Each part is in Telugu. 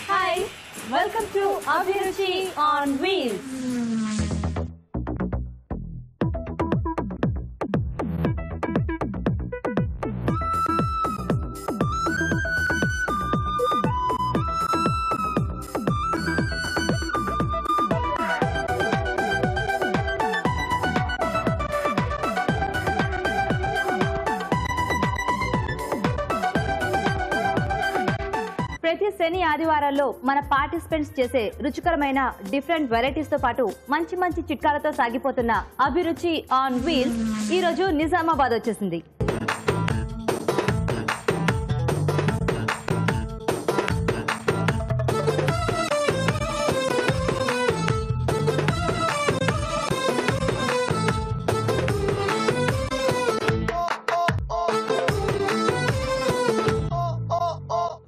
Hi, welcome to Abhiruchi on Wheels. ప్రతి శని ఆదివారాల్లో మన పార్టిసిపెంట్స్ చేసే రుచికరమైన డిఫరెంట్ వెరైటీస్ తో పాటు మంచి మంచి చిట్కాలతో సాగిపోతున్న అభిరుచి ఆన్ వీల్స్ ఈ రోజు నిజామాబాద్ వచ్చేసింది.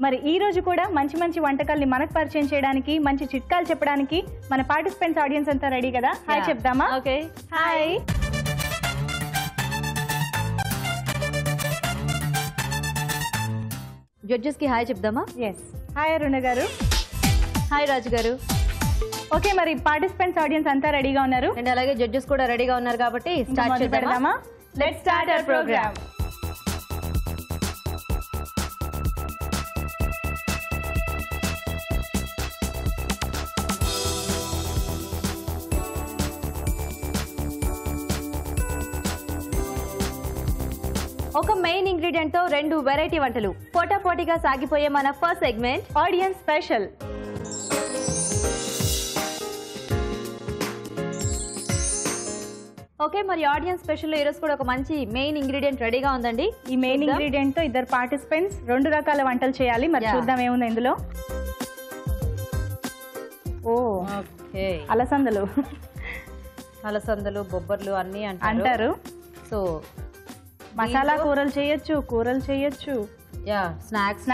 మరి ఈ రోజు కూడా మంచి మంచి వంటకాల్ని మనకు పరిచయం చేయడానికి మంచి చిట్కాలు చెప్పడానికి మన పార్టిసిపెంట్స్ ఆడియన్స్ అంతా రెడీ కదా? హాయ్ చెప్దామా? Okay, hi. జడ్జెస్ కి హాయ్ చెప్దామా? Yes, hi Aruna garu. Hi రాజు గారు. ఓకే, మరి పార్టిసిపెంట్స్ ఆడియన్స్ అంతా రెడీగా ఉన్నారు అండ్ అలాగే జడ్జెస్ కూడా రెడీగా ఉన్నారు కాబట్టి స్టార్ట్ చేద్దామా? Let's start our programme. ఒక మెయిన్ ఇంగ్రీడియంట్ తో రెండు వెరైటీ వంటలు పోటాపోటీగా సాగిపోయే మన first segment audience special. Okay, మరి ఆడియన్స్ స్పెషల్ లో ఈరోజు కూడా ఒక మంచి మెయిన్ ఇంగ్రీడియంట్ రెడీగా ఉందండి. ఈ మెయిన్ ఇంగ్రీడియంట్ తో ఇద్దరు పార్టిసిపెంట్స్ రెండు రకాల వంటలు చేయాలి. మరి చూద్దాం ఏముంది ఇందులో. ఓ, ఓకే, అలసందలు. అలసందలు, బొబ్బర్లు అన్ని అంటారు. సో మసాలా కూరలు చేయొచ్చు, స్నాక్స్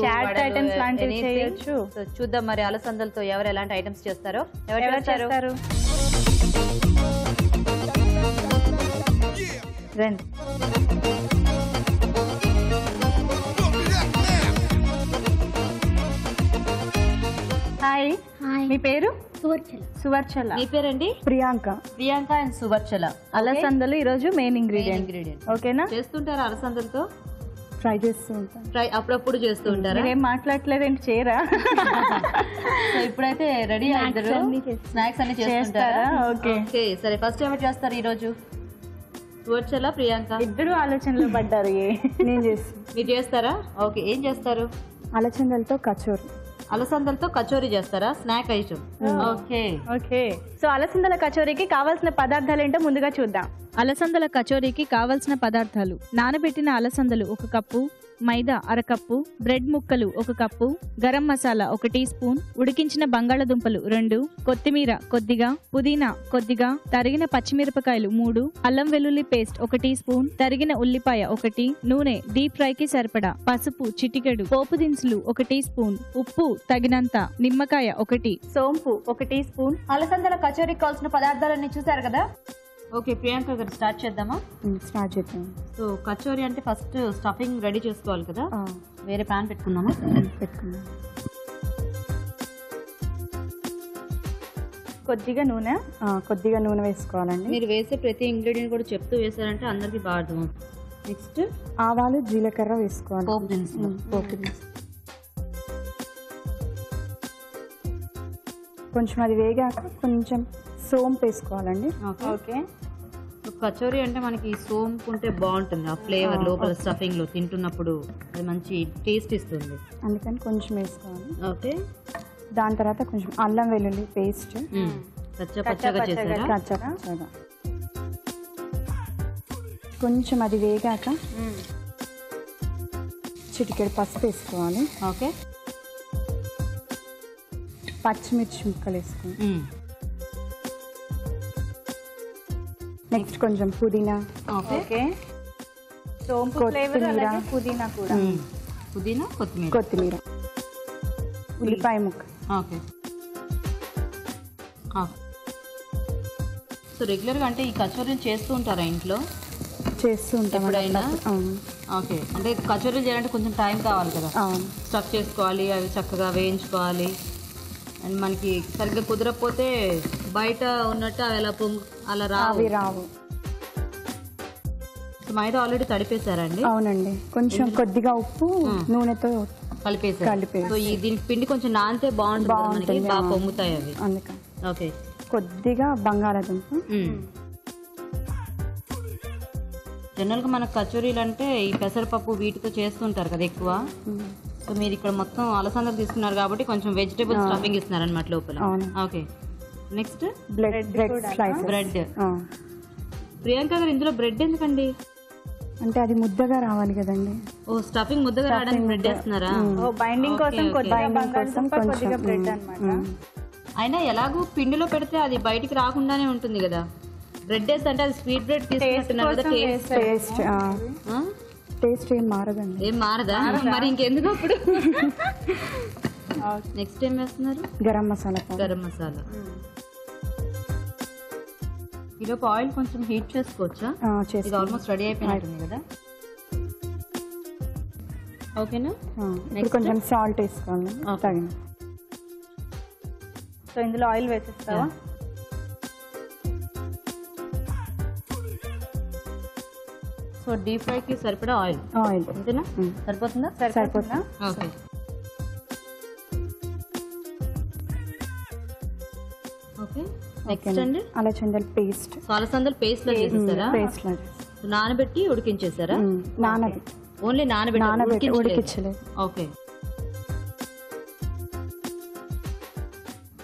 చాట్ ఐటమ్స్ లాంటివి చేయొచ్చు. సో చూద్దాం మరి అలసందలతో ఎవరు ఎలాంటి ఐటమ్స్ చేస్తారో. ఎవరు చేస్తారు? రండి. హాయ్, మీ పేరు? సువర్చల. మీ పేరండి? ప్రియాంక అండ్ సువర్చల. అలసందలు ఈ రోజు మెయిన్ ఇంగ్రీడియంట్. ఓకేనా? చేస్తుంటారా అలసందలతో? ట్రై చేస్తూ ఉంటాను. అప్పుడప్పుడు చేస్తూ ఉంటారా? ఏం మాట్లాడలేదు ఏంటి, చేయరా? ఇప్పుడైతే రెడీ అయ్యారు. స్నాక్స్ అన్ని చేస్తారా? ఓకే, సరే. ఫస్ట్ ఏమిటి చేస్తారు ఈ రోజు? సువర్చల, ప్రియాంక ఇద్దరు ఆలోచనలు పడ్డారు. నేను చేస్తాను. మీరు చేస్తారా? ఓకే, ఏం చేస్తారు? అలసందలతో కచోరీ చేస్తారా? Snack item. ఓకే. సో అలసందల కచోరీకి కావాల్సిన పదార్థాలు ఏంటో ముందుగా చూద్దాం. అలసందల కచోరీకి కావలసిన పదార్థాలు: నానబెట్టిన అలసందలు 1 కప్పు, మైదా 1/2 కప్పు, బ్రెడ్ ముక్కలు 1 కప్పు, గరం మసాలా 1 టీ స్పూన్, ఉడికించిన బంగాళదుంపలు 2, కొత్తిమీర కొద్దిగా, పుదీనా కొద్దిగా, తరిగిన పచ్చిమిరపకాయలు 3, అల్లం వెల్లుల్లి పేస్ట్ 1 టీ స్పూన్, తరిగిన ఉల్లిపాయ 1, నూనె డీప్ ఫ్రై కి సరిపడా, పసుపు చిటికెడు, పోపు దినుసులు 1 టీ స్పూన్, ఉప్పు తగినంత, నిమ్మకాయ 1, సోంపు 1 టీ స్పూన్. అలసందల కచోరీకి కావాల్సిన పదార్థాలన్నీ చూసారు కదా? ఓకే, ప్రియాంక గారు స్టార్ట్ చేద్దామా? స్టార్ట్ చేద్దాం. సో కచోరీ అంటే ఫస్ట్ స్టఫింగ్ రెడీ చేసుకోవాలి కదా? వేరే ప్యాన్ పెట్టుకుందామా? పెట్టుకుందాం. కొద్దిగా నూనె వేసుకోవాలండి. మీరు వేసే ప్రతి ఇంగ్రీడియంట్ కూడా చెప్తూ వేసారంటే అందరికి బాగా అర్థం. నెక్స్ట్ ఆవాలు, జీలకర్ర వేసుకోవాలి. పోపు దినుసులు. కొంచెం అది వేగాక కొంచెం సోంపు వేసుకోవాలండి. ఓకే. కచోరీ అంటే మనకి సోంపు ఉంటే బాగుంటుంది. ఆ ఫ్లేవర్ లోపల స్టఫింగ్ లో తింటున్నప్పుడు అది మంచి టేస్ట్ ఇస్తుంది. అందుకని కొంచెం వేసుకోవాలి. ఓకే. దాని తర్వాత కొంచెం అల్లం వెల్లుల్లి పేస్ట్ కచ్చపచ్చగా చేసారా? కొంచెం అది వేగాక చిటికెడు పసుపు వేసుకోవాలి. ఓకే. పచ్చిమిర్చి ముక్కలు వేసుకోవాలి. నెక్స్ట్ కొంచెం పుదీనా. ఓకే. సోంపు ఫ్లేవర్ అలాగే పుదీనా కూడా. పుదీనా, కొత్తిమీర, ఉల్లిపాయ ముక్క. ఓకే. సో రెగ్యులర్గా అంటే ఈ కచోరీని చేస్తూ ఉంటారా ఇంట్లో? చేస్తూ ఉంటాం ఎప్పుడైనా. అవును. ఓకే, అంటే కచోరీలు చేయాలంటే కొంచెం టైం కావాలి కదా, అవును. స్టఫ్ చేసుకోవాలి, అవి చక్కగా వేయించుకోవాలి. అండ్ మనకి సరిగ్గా కుదరకపోతే బయట ఉన్నట్టు అవి అలా అలా అవి రావు. మైదా ఆల్రెడీ తడిపేశారండి? అవునండి, కొంచెం కొద్దిగా ఉప్పు నూనెతో కలిపేసారు. సో దీనికి పిండి కొంచెం నానితే బాగుంటుంది, బాగా పొంగుతాయి అవి. అందుకని ఓకే, కొద్దిగా బంగాళాదుంప. జనరల్గా మనకు కచోరీలు అంటే ఈ పెసరపప్పు వీటితో చేస్తుంటారు కదా ఎక్కువ. సో మీరు ఇక్కడ మొత్తం అలసందలు తీసుకున్నారు కాబట్టి కొంచెం వెజిటేబుల్ స్టఫింగ్ ఇస్తున్నారు అనమాట లోపల. Okay, next bread slice. Bread. Priyanka గారు, ఇందులో బ్రెడ్ ఎందుకండి? అంటే అది ముద్దగా రావాలి కదండి. ఓ, స్టఫింగ్ ముద్దగా రావడానికి బ్రెడ్ వేస్తున్నారా? బైండింగ్ కోసం కొద్దిగా బ్రెడ్ అన్నమాట. అయినా ఎలాగో పిండిలో పెడితే అది బయటికి రాకుండానే ఉంటుంది కదా. బ్రెడ్ వేస్తే అంటే అది స్వీట్ బ్రెడ్ తీసుకుంటున్నారు కదా. టేస్ట్ ఏం మారదండి. ఏం మారదా? మరి ఇంకెందుకు అప్పుడు? నెక్స్ట్ ఏం వేస్తున్నారు? గరం మసాలా. గరం మసాలా. ఈలోపు ఆయిల్ కొంచెం హీట్ చేసుకోవచ్చా? ఇది ఆల్మోస్ట్ రెడీ అయిపోయినట్టుంది కదా. ఓకేనా? నెక్స్ట్ కొంచెం సాల్ట్ వేసుకోవాలి తగిన. సో ఇందులో ఆయిల్ వేసేస్తావా? సో డీప్ ఫ్రైకి సరిపడా ఆయిల్. అంతేనా? సరిపోతుందా? సరిపోతుందా? ఓకే. ఓకే, నెక్స్ట్ అండి అలసందల పేస్ట్. అలసందల పేస్ట్ లో చేసేసారా? పేస్ట్ లో నానబెట్టి ఉడికించేసారా? నానబెట్టి. ఓన్లీ నానబెట్టి ఉడికించలేదు. ఓకే,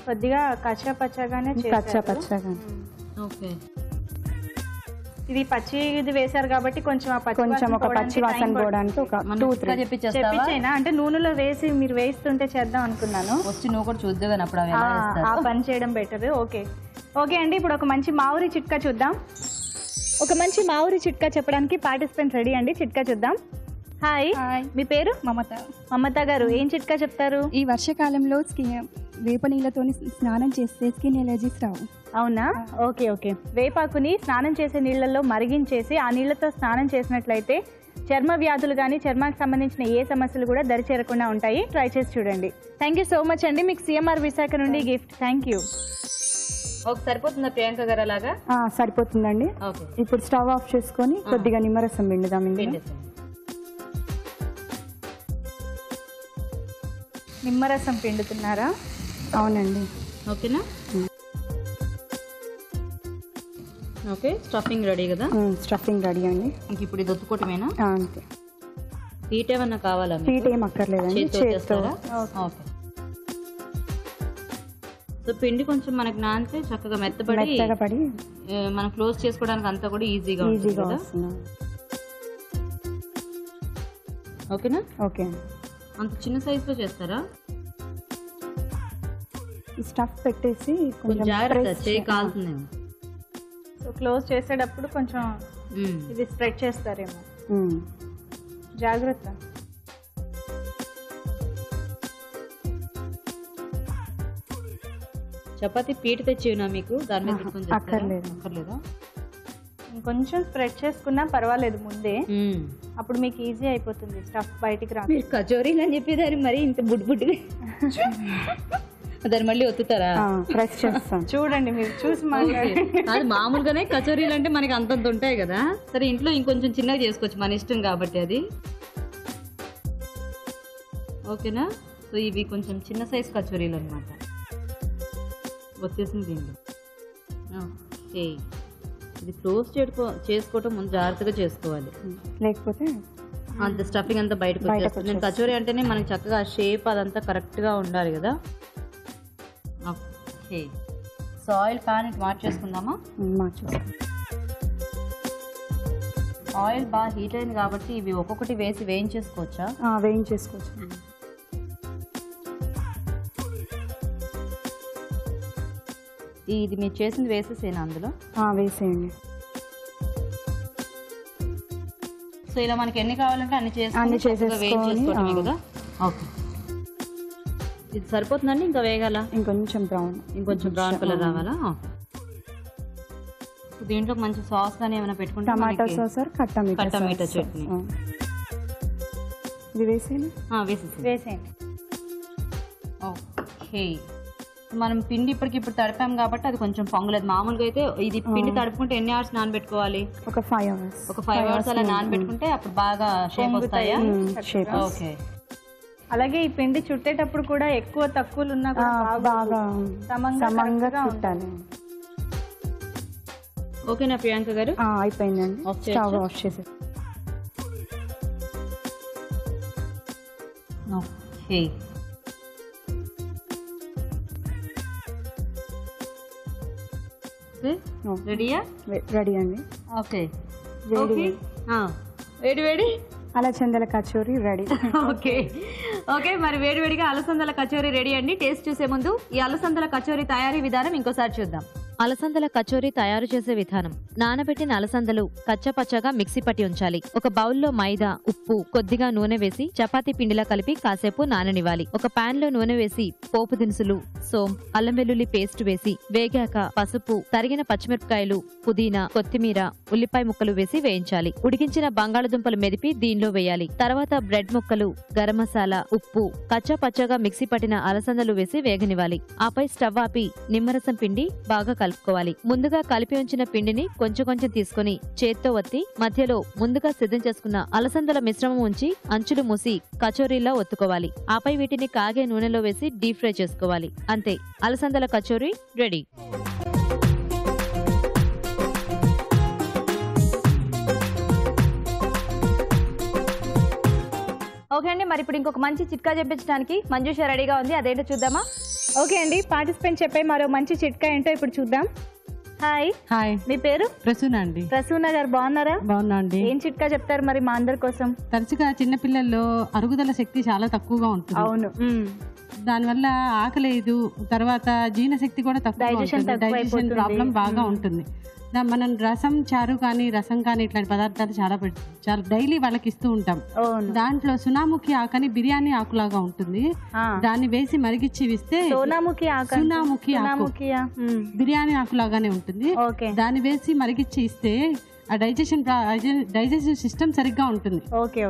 కొద్దిగా కచ్చా పచ్చగానే. ఓకే. ఇది ఇది వేశారు కాబట్టి కొంచెం ఒక పచ్చి వాసన పోవడానికి ఒక 2-3 చెప్పించైనా అంటే నూనెలో వేసి మీరు వేస్తుంటే చేద్దాం అనుకున్నాను. వచ్చి నువ్వు కూడా చూద్దాం కానీ అప్పుడు ఆ పని చేయడం బెటర్. ఓకే ఓకే అండి, ఇప్పుడు ఒక మంచి మావురి చిట్కా చూద్దాం. ఒక మంచి మావురి చిట్కా చెప్పడానికి పార్టిసిపెంట్ రెడీ అండి. చిట్కా చూద్దాం. హాయ్, మీ పేరు? మమత గారు, ఏం చిట్కా చెప్తారు? ఈ వర్షాకాలంలో వేప నీళ్ళతో స్నానం చేస్తే స్కిన్ ఎలర్జీస్ రావు. అవునా? Okay okay. వేపాకుని స్నానం చేసే నీళ్ళల్లో మరిగించేసి ఆ నీళ్లతో స్నానం చేసినట్లయితే చర్మ వ్యాధులు కానీ చర్మానికి సంబంధించిన ఏ సమస్యలు కూడా దరిచేరకుండా ఉంటాయి. ట్రై చేసి చూడండి. థ్యాంక్ యూ సో మచ్ అండి. మీకు సిఎంఆర్ విశాఖ నుండి గిఫ్ట్. Thank you. సరిపోతుందా ప్రియాంక గారు? అలాగా సరిపోతుందండి. ఇప్పుడు స్టవ్ ఆఫ్ చేసుకొని కొద్దిగా నిమ్మరసం పిండుదాం. నిమ్మరసం పిండుతున్నారా? అవునండి. ఓకేనా? ఓకే, స్టఫింగ్ రెడీ కదా? స్టఫింగ్ రెడీ అండి. ఇంక ఇప్పుడు ఇది ఒత్తుకోవటమేనా? అంతే. హీట్ ఏమన్నా కావాలా? హీట్ ఏం అక్కర్లేదండి. చేస్తారా? ఓకే. సో పిండి కొంచెం మనకు నానితే చక్కగా మెత్తపడి మనం క్లోజ్ చేసుకోవడానికి అంతా కూడా ఈజీగా వస్తుంది. ఓకేనా? ఓకే. అంత చిన్న సైజులో చేస్తారా? ఈ స్టఫ్ పెట్టేసి కొంచెం జాగ్రత్త, చేయి కాలుతుందేమో. సో క్లోజ్ చేసేటప్పుడు కొంచెం ఇది స్ప్రెడ్ చేస్తారేమో, జాగ్రత్త. చపాతీ పీట తెచ్చినా మీకు? దాని మీద అక్కర్లేదా? ఇంకొంచెం స్ప్రెడ్ చేసుకున్నా పర్వాలేదు ముందే, అప్పుడు మీకు ఈజీ అయిపోతుంది స్టఫ్ బయటికి రా. మీరు కచోరీలు అని చెప్పేదాన్ని మరి ఇంత బుడ్డుగా దాన్ని మళ్ళీ ఒత్తుతారా? ప్రెస్ చేస్తాం. చూడండి, మీరు చూసి అది మామూలుగానే కచోరీలు అంటే మనకి అంతంత ఉంటాయి కదా. సరే, ఇంట్లో ఇంకొంచెం చిన్నగా చేసుకోవచ్చు, మన ఇష్టం కాబట్టి అది. ఓకేనా? సో ఇవి కొంచెం చిన్న సైజ్ కచోరీలు అనమాట. వచ్చేసింది దీన్ని. ఓకే, ఇది క్లోజ్ చేసుకోవటం ముందు జాగ్రత్తగా చేసుకోవాలి, లేకపోతే అంత స్టఫింగ్ అంతా బయటకు వచ్చేస్తుంది. నేను కచోరీ అంటేనే మనకి చక్కగా షేప్ అదంతా కరెక్ట్గా ఉండాలి కదా. ఓకే, సో ఆయిల్ ప్యాన్ మార్చేసుకుందామా? ఆయిల్ బాగా హీట్ అయింది కాబట్టి ఇవి ఒక్కొక్కటి వేసి వేయించేసుకోవచ్చా? వేయించేసుకోవచ్చు. ఇది మీరు చేసింది వేసేసేనా అందులో? వేసేయండి. సో ఇలా మనకి ఎన్ని కావాలంటే అన్ని వేయించేసుకోవటమే కదా. ఓకే, ఇది సరిపోతుందండి? ఇంకా వేగాల? ఇంకొంచెం బ్రౌన్ కలర్ రావాలా? దీంట్లో మంచి సాస్ కానీ ఏమైనా పెట్టుకుంటే టమాటో సాస్ కట్టా మీఠా చట్నీ. ఇది వేసేయండి. వేసేయండి. ఓకే, మనం పిండి ఇప్పటికిప్పుడు తడిపాం కాబట్టి అది కొంచెం పొంగలేదు. మామూలుగా అయితే ఇది పిండి తడుపుకుంటే ఎన్ని అవర్స్ నానబెట్టుకోవాలి? ఒక 5 hours. ఒక 5 hours అలా నానబెట్టుకుంటే అప్పుడు బాగా షేప్ వస్తాయా? ఓకే. అలాగే ఈ పిండి చుట్టేటప్పుడు కూడా ఎక్కువ తక్కువలు ఉన్నా బాగా సమంగా చుట్టాలి. ఓకేనా ప్రియాంక గారు? అయిపోయిందండి. స్టవ్ ఆఫ్ చేసి. ఓకే, రెడీయా? రెడీ అండి. ఓకే, వేడి వేడి అలసందల కచోరీ రెడీ. ఓకే ఓకే, మరి వేడివేడిగా అలసందల కచోరీ రెడీ అండి. టేస్ట్ చూసే ముందు ఈ అలసందల కచోరీ తయారీ విధానం ఇంకోసారి చూద్దాం. అలసందల కచోరీ తయారు చేసే విధానం. నానబెట్టిన అలసందలు కచ్చపచ్చగా మిక్సీ పట్టి ఉంచాలి. ఒక బౌల్లో మైదా, ఉప్పు, కొద్దిగా నూనె వేసి చపాతీ పిండిలా కలిపి కాసేపు నాననివ్వాలి. ఒక పాన్ లో నూనె వేసి పోపు దినుసులు, సోం, అల్లం వెల్లుల్లి పేస్ట్ వేసి వేగాక పసుపు, తరిగిన పచ్చిమిరపకాయలు, పుదీనా, కొత్తిమీర, ఉల్లిపాయ ముక్కలు వేసి వేయించాలి. ఉడికించిన బంగాళదుంపలు మెదిపి దీనిలో వేయాలి. తర్వాత బ్రెడ్ ముక్కలు, గరం మసాలా, ఉప్పు, కచ్చపచ్చగా మిక్సీ పట్టిన అలసందలు వేసి వేగనివ్వాలి. ఆపై స్టవ్ ఆపి నిమ్మరసం పిండి బాగా కలుపుకోవాలి. ముందుగా కలిపి ఉంచిన పిండిని కొంచెం కొంచెం తీసుకుని చేత్తో ఒత్తి మధ్యలో ముందుగా సిద్ధం చేసుకున్న అలసందల మిశ్రమం ఉంచి అంచులు మూసి కచోరీలా ఒత్తుకోవాలి. ఆపై వీటిని కాగే నూనెలో వేసి డీప్ ఫ్రై చేసుకోవాలి. అంతే, అలసందల కచోరీ రెడీ. ఓకే అండి, మరి ఇప్పుడు ఇంకొక మంచి చిట్కా చెప్పించడానికి మంజుష రెడీగా ఉంది. అదేంటో చూద్దామా? ఓకే అండి, పార్టిసిపెంట్ చెప్పే మరో మంచి చిట్కా ఏంటో ఇప్పుడు చూద్దాం. హాయ్. మీ పేరు? ప్రసూన అండి. ప్రసూన గారు బాగున్నారా? బాగున్నా అండి. ఏం చిట్కా చెప్తారు మరి మా అందరి కోసం? తరచుగా చిన్నపిల్లల్లో అరుగుదల శక్తి చాలా తక్కువగా ఉంటుంది. అవును. దానివల్ల ఆకలేదు, తర్వాత జీర్ణశక్తి కూడా తక్కువ, డైజెషన్ ప్రాబ్లం బాగా ఉంటుంది. మనం రసం చారు కానీ రసం కానీ ఇట్లాంటి పదార్థాలు చాలా డైలీ వాళ్ళకి ఇస్తూ ఉంటాం. దాంట్లో సునాముఖి ఆకని బిర్యానీ ఆకులాగా ఉంటుంది, దాన్ని వేసి మరిగిచ్చి ఇస్తే సునాముఖి బిర్యానీ ఆకులాగానే ఉంటుంది. దాన్ని వేసి మరిగిచ్చి ఇస్తే ఆ డైజెషన్ సిస్టమ్ సరిగ్గా ఉంటుంది.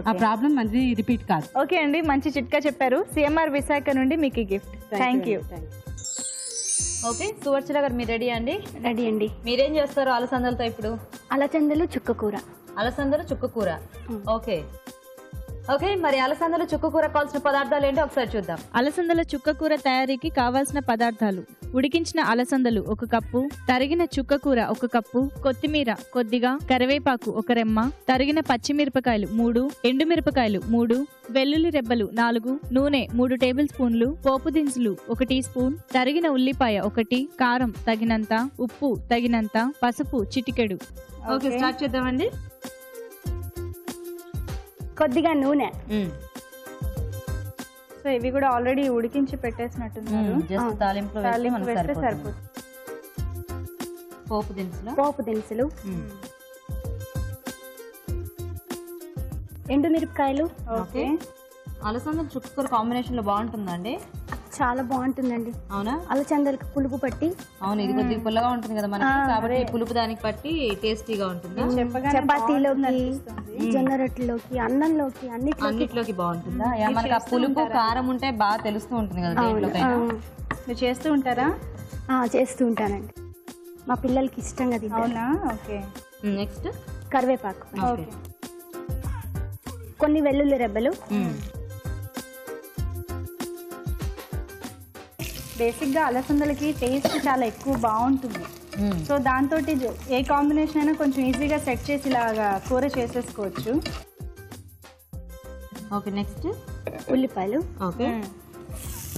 ఆ ప్రాబ్లం మళ్ళీ రిపీట్ కాదు. ఓకే అండి, మంచి చిట్కా చెప్పారు. సిఎంఆర్ విశాఖ నుండి మీకు gift. Thank you. Okay, Suvarchala గారు మీరు రెడీ అండి? రెడీ అండి. మీరేం చేస్తారు అలసందలతో ఇప్పుడు? అలసందలు చుక్కకూర. అలసందలు చుక్కకూర. ఓకే ఓకే, మరి అలసందలు చుక్కకూర కావాల్సిన పదార్థాలు ఏంటో ఒకసారి చూద్దాం. అలసందల చుక్కకూర తయారీకి కావాల్సిన పదార్థాలు: ఉడికించిన అలసందలు 1 కప్పు, తరిగిన చుక్కకూర 1 కప్పు, కొత్తిమీర కొద్దిగా, కరివేపాకు 1 రెమ్మ, తరిగిన పచ్చిమిరపకాయలు 3, ఎండుమిరపకాయలు 3, వెల్లుల్లి రెబ్బలు 4, నూనె 3 టేబుల్ స్పూన్లు, పోపు దినుసులు 1 టీ స్పూన్, తరిగిన ఉల్లిపాయ 1, కారం తగినంత, ఉప్పు తగినంత, పసుపు చిటికెడు. ఓకే, స్టార్ట్ చేద్దామండి. కొద్దిగా నూనె. సో ఇవి కూడా ఆల్రెడీ ఉడికించి పెట్టేసినట్టున్నారు. జస్ట్ తాలింపు వేస్తే సరిపోతుంది. పోపు దినుసులు, ఎండుమిరపకాయలు. ఓకే, అలసందలు చుక్కకూర కాంబినేషన్ లో బాగుంటుందండి. చాలా బాగుంటుందండి. అవునా? అలసందలకు పులుపు పట్టి. అవును, ఇది కొద్దిగా పుల్లగా ఉంటుంది కదా మనకి, కాబట్టి పులుపు దానికి పట్టి టేస్టీగా ఉంటుంది. చపాతీలోకి, జొన్న రొట్టెలోకి, అన్నంలోకి, అన్నిట్లోకి బాగుంటుందా? మనకి ఆ పులుపు కారం ఉంటే బాగా తెలుస్తూ ఉంటుంది కదా దేంట్లోకైనా. మీరు చేస్తూ ఉంటారా? చేస్తూ ఉంటానండి, మా పిల్లలకి ఇష్టంగా తింటారు. అవునా? ఓకే. నెక్స్ట్ కరివేపాకు, కొన్ని వెల్లుల్లి రెబ్బలు. బేసిక్ గా అలసందలకి టేస్ట్ చాలా ఎక్కువ బాగుంటుంది. సో దాంతో ఏ కాంబినేషన్ అయినా కొంచెం ఈజీగా సెట్ చేసి ఇలాగా కూర చేసేసుకోవచ్చు. ఓకే, నెక్స్ట్ ఉల్లిపాయలు. ఓకే,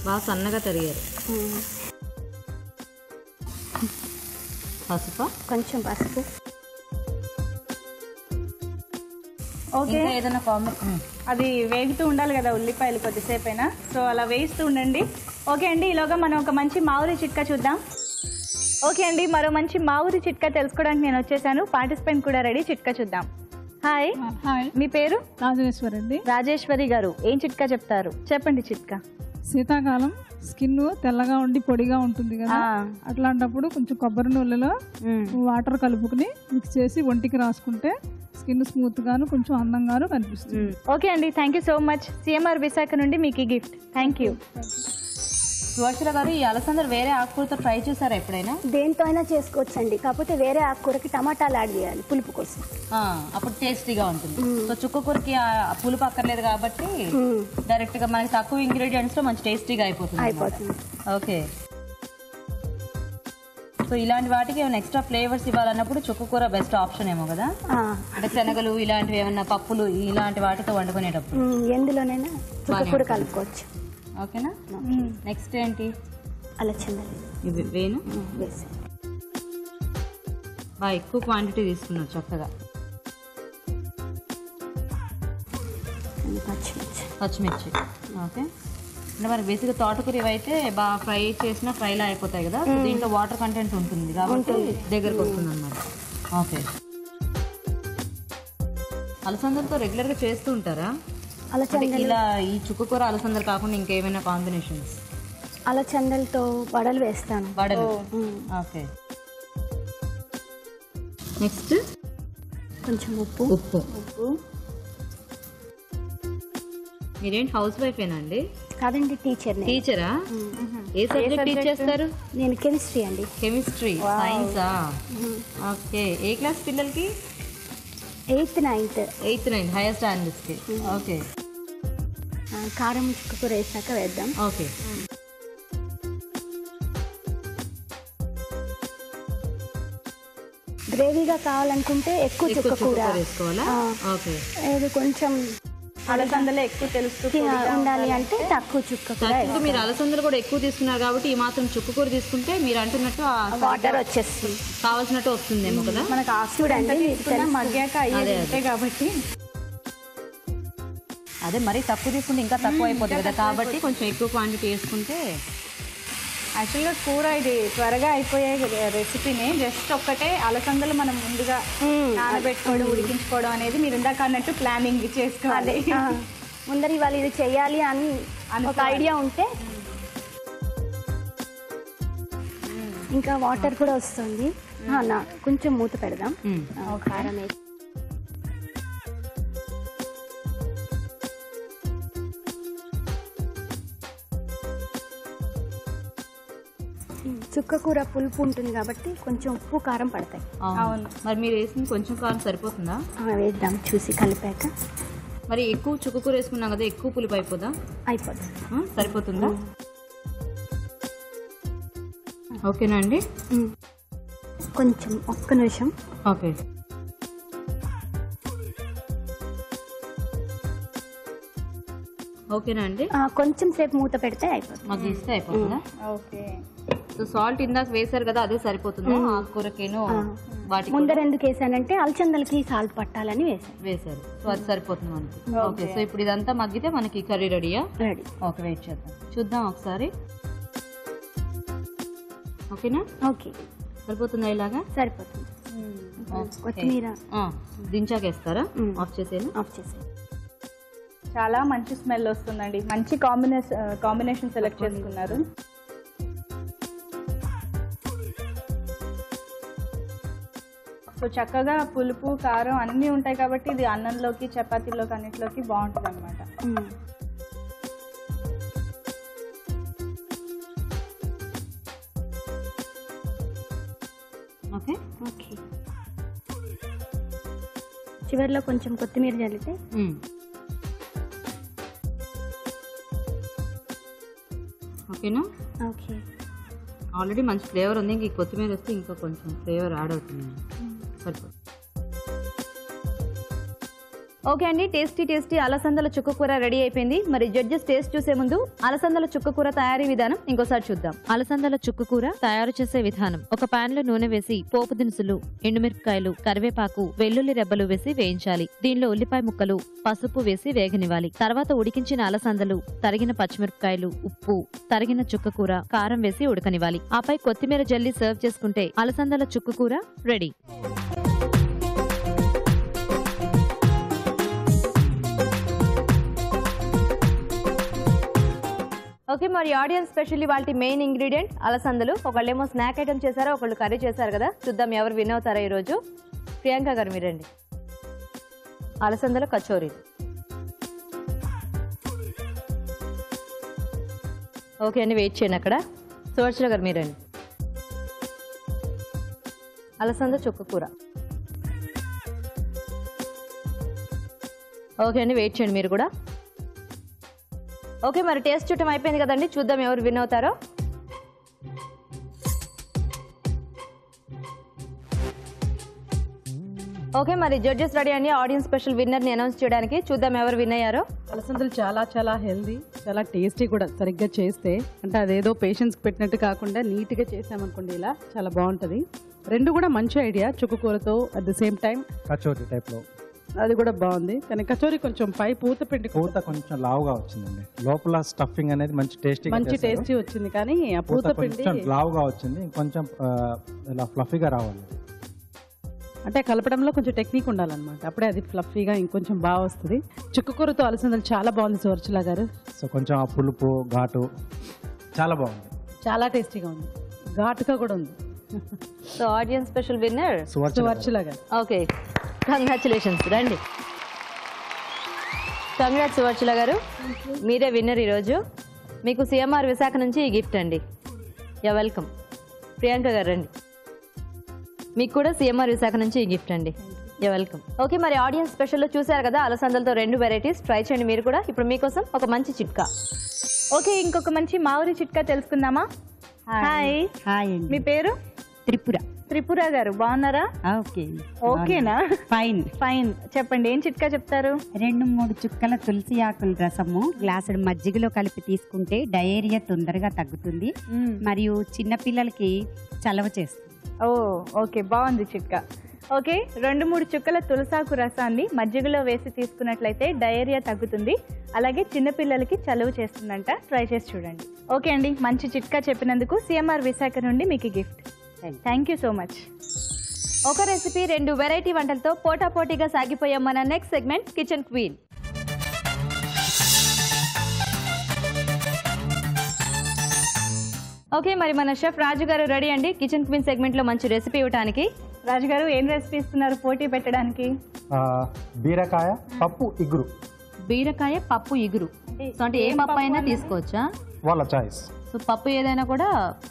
బాగా సన్నగా తరిగారు. పసుపు, కొంచెం పసుపు. ఓకే, ఏదైనా అది వేగుతూ ఉండాలి కదా ఉల్లిపాయలు కొద్దిసేపు అయినా, సో అలా వేస్తూ ఉండండి. ఓకే అండి, ఈలోగా మనం ఒక మంచి మావురి చిట్కా చూద్దాం. ఓకే అండి, మరో మంచి మావురి చిట్కా తెలుసుకోవడానికి నేను వచ్చేసాను. పార్టిసిపెంట్ కూడా రెడీ. చిట్కా చూద్దాం. హాయ్. మీ పేరు? రాజేశ్వరి అండి. రాజేశ్వరి గారు, ఏం చిట్కా చెప్తారు? చెప్పండి చిట్కా. శీతాకాలం స్కిన్ తెల్లగా ఉండి పొడిగా ఉంటుంది కదా, అట్లాంటప్పుడు కొంచెం కొబ్బరి నూనెలో వాటర్ కలుపుకుని మిక్స్ చేసి ఒంటికి రాసుకుంటే స్కిన్ స్మూత్ గాను కొంచెం అందంగాను కనిపిస్తుంది. ఓకే అండి, thank you so much. CMR Visakha నుండి మీకు ఈ గిఫ్ట్. Thank you. సువర్చల గారు, ఈ అలసందలు వేరే ఆకుకూరతో ట్రై చేశారా ఎప్పుడైనా? దేంతో అయినా చేసుకోవచ్చండి, కాకపోతే వేరే ఆకుకూరకి టమాటాలు యాడ్ చేయాలి పులుపు కోసం, అప్పుడు టేస్టీగా ఉంటుంది. సో చుక్కకూరకి పులుపు అక్కర్లేదు కాబట్టి డైరెక్ట్ గా మనకి తక్కువ ఇంగ్రీడియంట్స్ లో మంచి టేస్టీగా అయిపోతుంది. ఓకే, సో ఇలాంటి వాటికి ఏమైనా ఎక్స్ట్రా ఫ్లేవర్స్ ఇవ్వాలన్నప్పుడు చుక్కకూర బెస్ట్ ఆప్షన్ ఏమో కదా. అంటే శనగలు ఇలాంటివి ఏమన్నా పప్పులు ఇలాంటి వాటితో వండుకునేటప్పుడు ఎందులోనైనా చుక్కకూర కలుపుకోవచ్చు. ఓకేనా. నెక్స్ట్ ఏంటి? అలచందలు ఇవి వేను బాగా ఎక్కువ క్వాంటిటీ తీసుకున్నావు చక్కగా. పచ్చిమిర్చి. ఓకే, అంటే మరి బేసిక్గా తోటకూర ఇవైతే బాగా ఫ్రై చేసినా ఫ్రైలా అయిపోతాయి కదా, దీంట్లో వాటర్ కంటెంట్ ఉంటుంది కాబట్టి దగ్గరకు వస్తుంది అనమాట. ఓకే, అలసందలతో రెగ్యులర్గా చేస్తూ ఉంటారా? ఇలా ఈ చుక్కకూర అలసందలు కాకుండా ఇంకేమైనా కాంబినేషన్స్? అలచందలతో వడలు వేస్తాను. వడలు. ఓకే, నెక్స్ట్ కొంచెం ఉప్పు. మీరేంటి హౌస్ వైఫేనా అండి? కాదండి, టీచరా? ఏ సబ్జెక్ట్ టీచ్ చేస్తారు? నేను కెమిస్ట్రీ అండి. కెమిస్ట్రీ, సైన్సా? ఓకే, ఏ క్లాస్ పిల్లలకి? 8th 9th హైయర్ స్టాండర్డ్స్ కి. ఓకే, కారం చుక్కకూర వేసాక వేద్దాం. ఓకే, గ్రేవీగా కావాలనుకుంటే ఎక్కువ చుక్కకూర వేసుకోవాలా? ఓకే, కొంచెం అలసందలో ఎక్కువ తెలుస్తూ ఉండాలి అంటే తక్కువ చుక్కకూర. మీరు అలసందలు కూడా ఎక్కువ తీసుకున్నారు కాబట్టి ఈ మాత్రం చుక్కకూర తీసుకుంటే మీరు అంటున్నట్టు వాటర్ వచ్చేస్తుంది, కావాల్సినట్టు వస్తుందేమో కదా. మనకు చూడండి మగ్గాక అయ్యే కాబట్టి అదే మరీ తక్కువ తీసుకుంటే ఇంకా తక్కువ అయిపోతుంది కదా, కాబట్టి కొంచెం ఎక్కువ క్వాంటిటీ వేసుకుంటే. యాక్చువల్గా కూర ఇది త్వరగా అయిపోయే రెసిపీని, జస్ట్ ఒక్కటే అలసందలు మనం ముందుగా నానబెట్టుకోవడం ఉడికించుకోవడం అనేది మీరు ఇందాక అన్నట్టు ప్లానింగ్ చేసుకోవాలి. ముందర ఇవాళ ఇది చెయ్యాలి అని ఒక ఐడియా ఉంటే ఇంకా వాటర్ కూడా వస్తుంది. కొంచెం మూత పెడదాం. కారం వేసి చుక్కకూర పులుపు ఉంటుంది కాబట్టి కొంచెం ఉప్పు కారం పడతాయి. అవును, మరి మీరు వేసింది కొంచెం కారం సరిపోతుందా? వేద్దాం చూసి కలిపాక. మరి ఎక్కువ చుక్కకూర వేసుకున్నాం కదా, ఎక్కువ పులుపు అయిపోతుందా? అయిపోతుంది. సరిపోతుందా? ఓకేనా అండి, కొంచెం ఒక్క నిమిషం. ఓకే, ఓకేనా అండి, కొంచెం సేపు మూత పెడితే అయిపోతుంది. మగ్గిస్తే అయిపోతుందా? ఓకే, సో సాల్ట్ ఇందాక వేసారు కదా, అదే సరిపోతుందా ఆకుకూరకేను? వాటి ముందర ఎందుకు వేసానంటే అలచందలకి సాల్ట్ పట్టాలని వేసారు, సో అది సరిపోతుంది మనకి. ఓకే, సో ఇప్పుడు ఇదంతా మగ్గితే మనకి కర్రీ రెడీయా? రెడీ. ఓకే, వెయిట్ చేద్దాం, చూద్దాం ఒకసారి. ఓకేనా? ఓకే, సరిపోతుందా? ఇలాగా సరిపోతుంది. కొత్తిమీర దించాక వేస్తారా? ఆఫ్ చేసేనా? ఆఫ్ చేసే. చాలా మంచి స్మెల్ వస్తుందండి, మంచి కాంబినేషన్ సెలెక్ట్ చేసుకున్నారు. సో చక్కగా పులుపు కారం అన్నీ ఉంటాయి కాబట్టి ఇది అన్నంలోకి చపాతీలోకి అన్నిటిలోకి బాగుంటుంది అనమాట. ఓకే, ఓకే, చివరిలో కొంచెం కొత్తిమీర చల్లితే. ఓకేనా? ఓకే, ఆల్రెడీ మంచి ఫ్లేవర్ ఉంది, ఇంక కొత్తిమీర వస్తే ఇంకా కొంచెం ఫ్లేవర్ యాడ్ అవుతుంది. సరిపోతుంది. ఓకే అండి, టేస్టీ అలసందల చుక్కకూర రెడీ అయిపోయింది. మరి జడ్జెస్ టేస్ట్ చూసే ముందు అలసందల చుక్కకూర తయారీ విధానం ఇంకోసారి చూద్దాం. అలసందల చుక్కకూర తయారు చేసే విధానం: ఒక పాన్ లో నూనె వేసి పోపు దినుసులు, ఎండుమిరపకాయలు, కరివేపాకు, వెల్లుల్లి రెబ్బలు వేసి వేయించాలి. దీనిలో ఉల్లిపాయ ముక్కలు, పసుపు వేసి వేగనివ్వాలి. తర్వాత ఉడికించిన అలసందలు, తరిగిన పచ్చిమిరపకాయలు, ఉప్పు, తరిగిన చుక్కకూర, కారం వేసి ఉడకనివ్వాలి. ఆపై కొత్తిమీర జల్లి సర్వ్ చేసుకుంటే అలసందల చుక్కకూర రెడీ. ఓకే, మరి ఆడియన్స్ స్పెషల్లీ వాళ్ళ మెయిన్ ఇంగ్రీడియంట్ అలసందలు. ఒకళ్ళేమో స్నాక్ ఐటమ్ చేశారు, ఒకళ్ళు కర్రీ చేశారు కదా. చూద్దాం ఎవరు విన్ అవుతారో ఈరోజు. ప్రియాంక గారు మీరండి. అలసందలు కచోరీ. ఓకే అండి, వెయిట్ చేయండి అక్కడ. సువర్చల గారు మీరండి. అలసంద చుక్కకూర. ఓకే అండి, వెయిట్ చేయండి మీరు కూడా. ఓకే, మరి టేస్ట్ చూడటం అయిపోయింది కదండి. చూద్దాం ఎవరు విన్ అవుతారో. ఓకే, మరి జడ్జెస్ రెడీ అండి ఆడియన్స్ స్పెషల్ విన్నర్ని అనౌన్స్ చేయడానికి. చూద్దాం ఎవరు విన్ అయ్యారో. అలసందలు చాలా చాలా హెల్దీ, చాలా టేస్టీ కూడా. సరిగ్గా చేస్తే అంటే అదేదో పేషెంట్స్కి పెట్టినట్టు కాకుండా నీట్గా చేసామనుకోండి ఇలా చాలా బాగుంటుంది. రెండు కూడా మంచి ఐడియా, చుక్కకూరతో at the same time kachori టైప్లో అది కూడా బాగుంది. కానీ కచోరీ కొంచెం పై పూత కొంచెం లావుగా వచ్చిందండి. లోపల స్టఫింగ్ అనేది మంచి టేస్టీ వచ్చింది, కానీ ఆ పూత పిండి లావుగా వచ్చింది. కొంచెం ఇలా ఫ్లఫీగా రావాలి. అంటే కలపడంలో కొంచెం టెక్నిక్ ఉండాలన్నమాట, అప్పుడే అది ఫ్లఫీగా ఇంకొంచెం బాగా వస్తుంది. చుక్కకూరతో అలసందలు చాలా బాగుంది సువర్చల గారు. సో కొంచెం ఆ పులుపు ఘాటు చాలా బాగుంది, చాలా టేస్టీగా ఉంది, ఘాటుగా కూడా ఉంది. So audience special winner Suvarchala garu. Okay, congratulations. రండి. కంగ్రాట్స్ సువర్చల గారు, మీరే విన్నర్ ఈరోజు. మీకు సిఎంఆర్ విశాఖ నుంచి ఈ గిఫ్ట్ అండి. Yeah welcome. ప్రియాంక గారు రండి, మీకు కూడా సిఎంఆర్ విశాఖ నుంచి ఈ గిఫ్ట్ అండి. Yeah welcome. ఓకే, మరి ఆడియన్స్ స్పెషల్లో చూసారు కదా అలసందలతో 2 వెరైటీస్. ట్రై చేయండి మీరు కూడా. ఇప్పుడు మీకోసం ఒక మంచి చిట్కా. ఓకే, ఇంకొక మంచి మామిడి చిట్కా తెలుసుకుందామా? హాయ్. హాయ్, మీ పేరు? త్రిపుర. త్రిపుర గారు బాగున్నారా? ఓకే. ఓకేనా? ఫైన్. ఫైన్. చెప్పండి, ఏం చిట్కా చెప్తారు? 2-3 చుక్కల తులసి ఆకుల రసము గ్లాసుడు మజ్జిగలో కలిపి తీసుకుంటే డయేరియా తొందరగా తగ్గుతుంది, మరియు చిన్నపిల్లలకి చలవ చేస్తుంది. ఓ ఓకే, బాగుంది చిట్కా. ఓకే, 2-3 చుక్కల తులసాకు రసాన్ని మజ్జిగలో వేసి తీసుకున్నట్లయితే డయేరియా తగ్గుతుంది, అలాగే చిన్నపిల్లలకి చలువ చేస్తుందంట. ట్రై చేసి చూడండి. ఓకే అండి, మంచి చిట్కా చెప్పినందుకు సిఎంఆర్ విశాఖ నుండి మీకు gift. Thank you so much. ఒక రెసిపీ 2 వెరైటీ వంటలతో పోటాపోటీగా సాగిపోయాం మన next segment kitchen queen. Okay, మరి మన షెఫ్ రాజు గారు రెడీ అండి కిచెన్ క్వీన్ సెగ్మెంట్ లో మంచి రెసిపీ ఇవ్వడానికి. రాజు గారు, ఏం రెసిపీ ఇస్తున్నారు పోటీ పెట్టడానికి? బీరకాయ పప్పు ఇగురు. బీరకాయ పప్పు ఇగురు అంటే ఏ పప్పు అయినా తీసుకోవచ్చా? వాళ్ళ చాయిస్. సో పప్పు ఏదైనా కూడా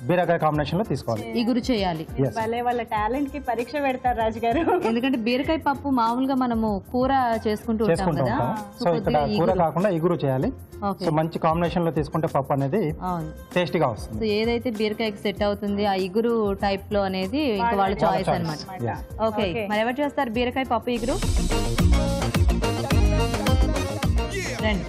బీరకాయ కాంబినేషన్ లో తీసుకోవాలి, ఇగురు చేయాలి. భలే, వాళ్ళ టాలెంట్ కి పరీక్ష పెడతారు రాజు గారు. ఎందుకంటే బీరకాయ పప్పు మామూలుగా మనము కూర చేసుకుంటూ ఉంటాం కదా. సో ఇక్కడ కూర కాకుండా ఇగురు చేయాలి. సో మంచి కాంబినేషన్ లో తీసుకుంటే పప్పు అనేది టేస్టీగా వస్తుంది. సో ఏదైతే బీరకాయకి సెట్ అవుతుంది ఆ ఇగురు టైప్ లో అనేది ఇంకా వాళ్ళ చాయిస్ అన్నమాట. ఓకే, మరి ఎవరు చేస్తారు బీరకాయ పప్పు ఇగురు? రండి.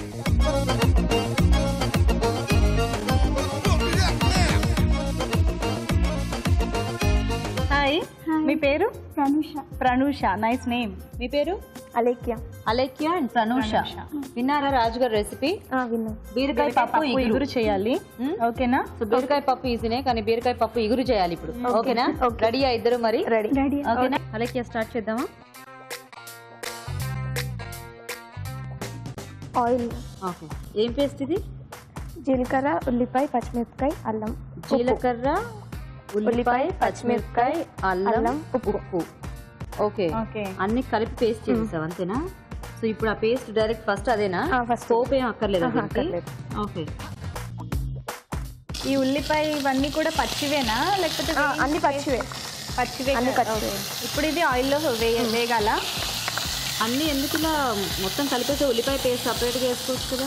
హాయ్, మీ పేరు? ప్రనూష. Pranusha, nice name. మీ పేరు? అలేఖ్య. అలేఖ్య అండ్ ప్రనూష. విన్నారా రాజు గారి రెసిపీ? బీరకాయ పప్పు ఇగురు చేయాలి. ఓకేనా? సో బీరకాయ పప్పు ఈజీనే, కానీ బీరకాయ పప్పు ఇగురు చేయాలి ఇప్పుడు. ఓకేనా? రెడీయా ఇద్దరు? మరి రెడీ. ఓకేనా? అలేఖ్య స్టార్ట్ చేద్దామా? ఆయిల్. ఓకే, ఏం పేస్ట్ ఇది? జీలకర్ర, ఉల్లిపాయ, పచ్చిమిరపకాయ, అల్లం. జీలకర్ర, ఉల్లిపాయ, పచ్చిమిరపకాయ, అల్లం, ఉప్పు. ఓకే, అన్ని కలిపి పేస్ట్ చేసేసావు అంతేనా? సో ఇప్పుడు ఆ పేస్ట్ డైరెక్ట్ ఫస్ట్ అదేనా? సోప్ ఏం అక్కర్లేదా? ఓకే. ఈ ఉల్లిపాయ ఇవన్నీ కూడా పచ్చివేనా లేకపోతే? అన్ని పచ్చివే. పచ్చివే. ఇప్పుడు ఇది ఆయిల్లో వేగాల? అన్ని ఎందుకు ఇలా మొత్తం కలిపేసి ఉల్లిపాయ పేస్ట్ సపరేట్గా వేసుకోవచ్చు కదా?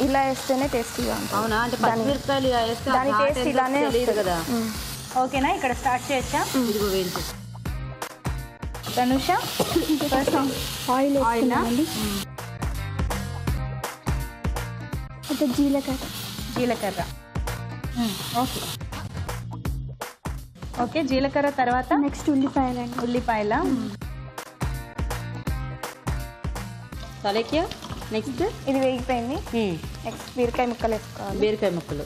ఇలా వేస్తేనే టేస్టీగా ఉంటుంది. అవునా? అంటే పచ్చిమిరపకాయలు వేస్తే దాని టేస్ట్ ఇలానే తెలియదు కదా. ఓకేనా, ఇక్కడ స్టార్ట్ చేయొచ్చా? ఇదిగో వేయించు. ధనుష, ఆయిల్ వేసుకున్నామండి. అంటే జీలకర్ర. ఓకే ఓకే, జీలకర్ర తర్వాత నెక్స్ట్ ఉల్లిపాయలండి. ఉల్లిపాయల. అలేఖ్య నెక్స్ట్ ఇది వేగిపోయింది. నెక్స్ట్ బీరకాయ ముక్కలు వేసుకోవాలి. బీరకాయ ముక్కలు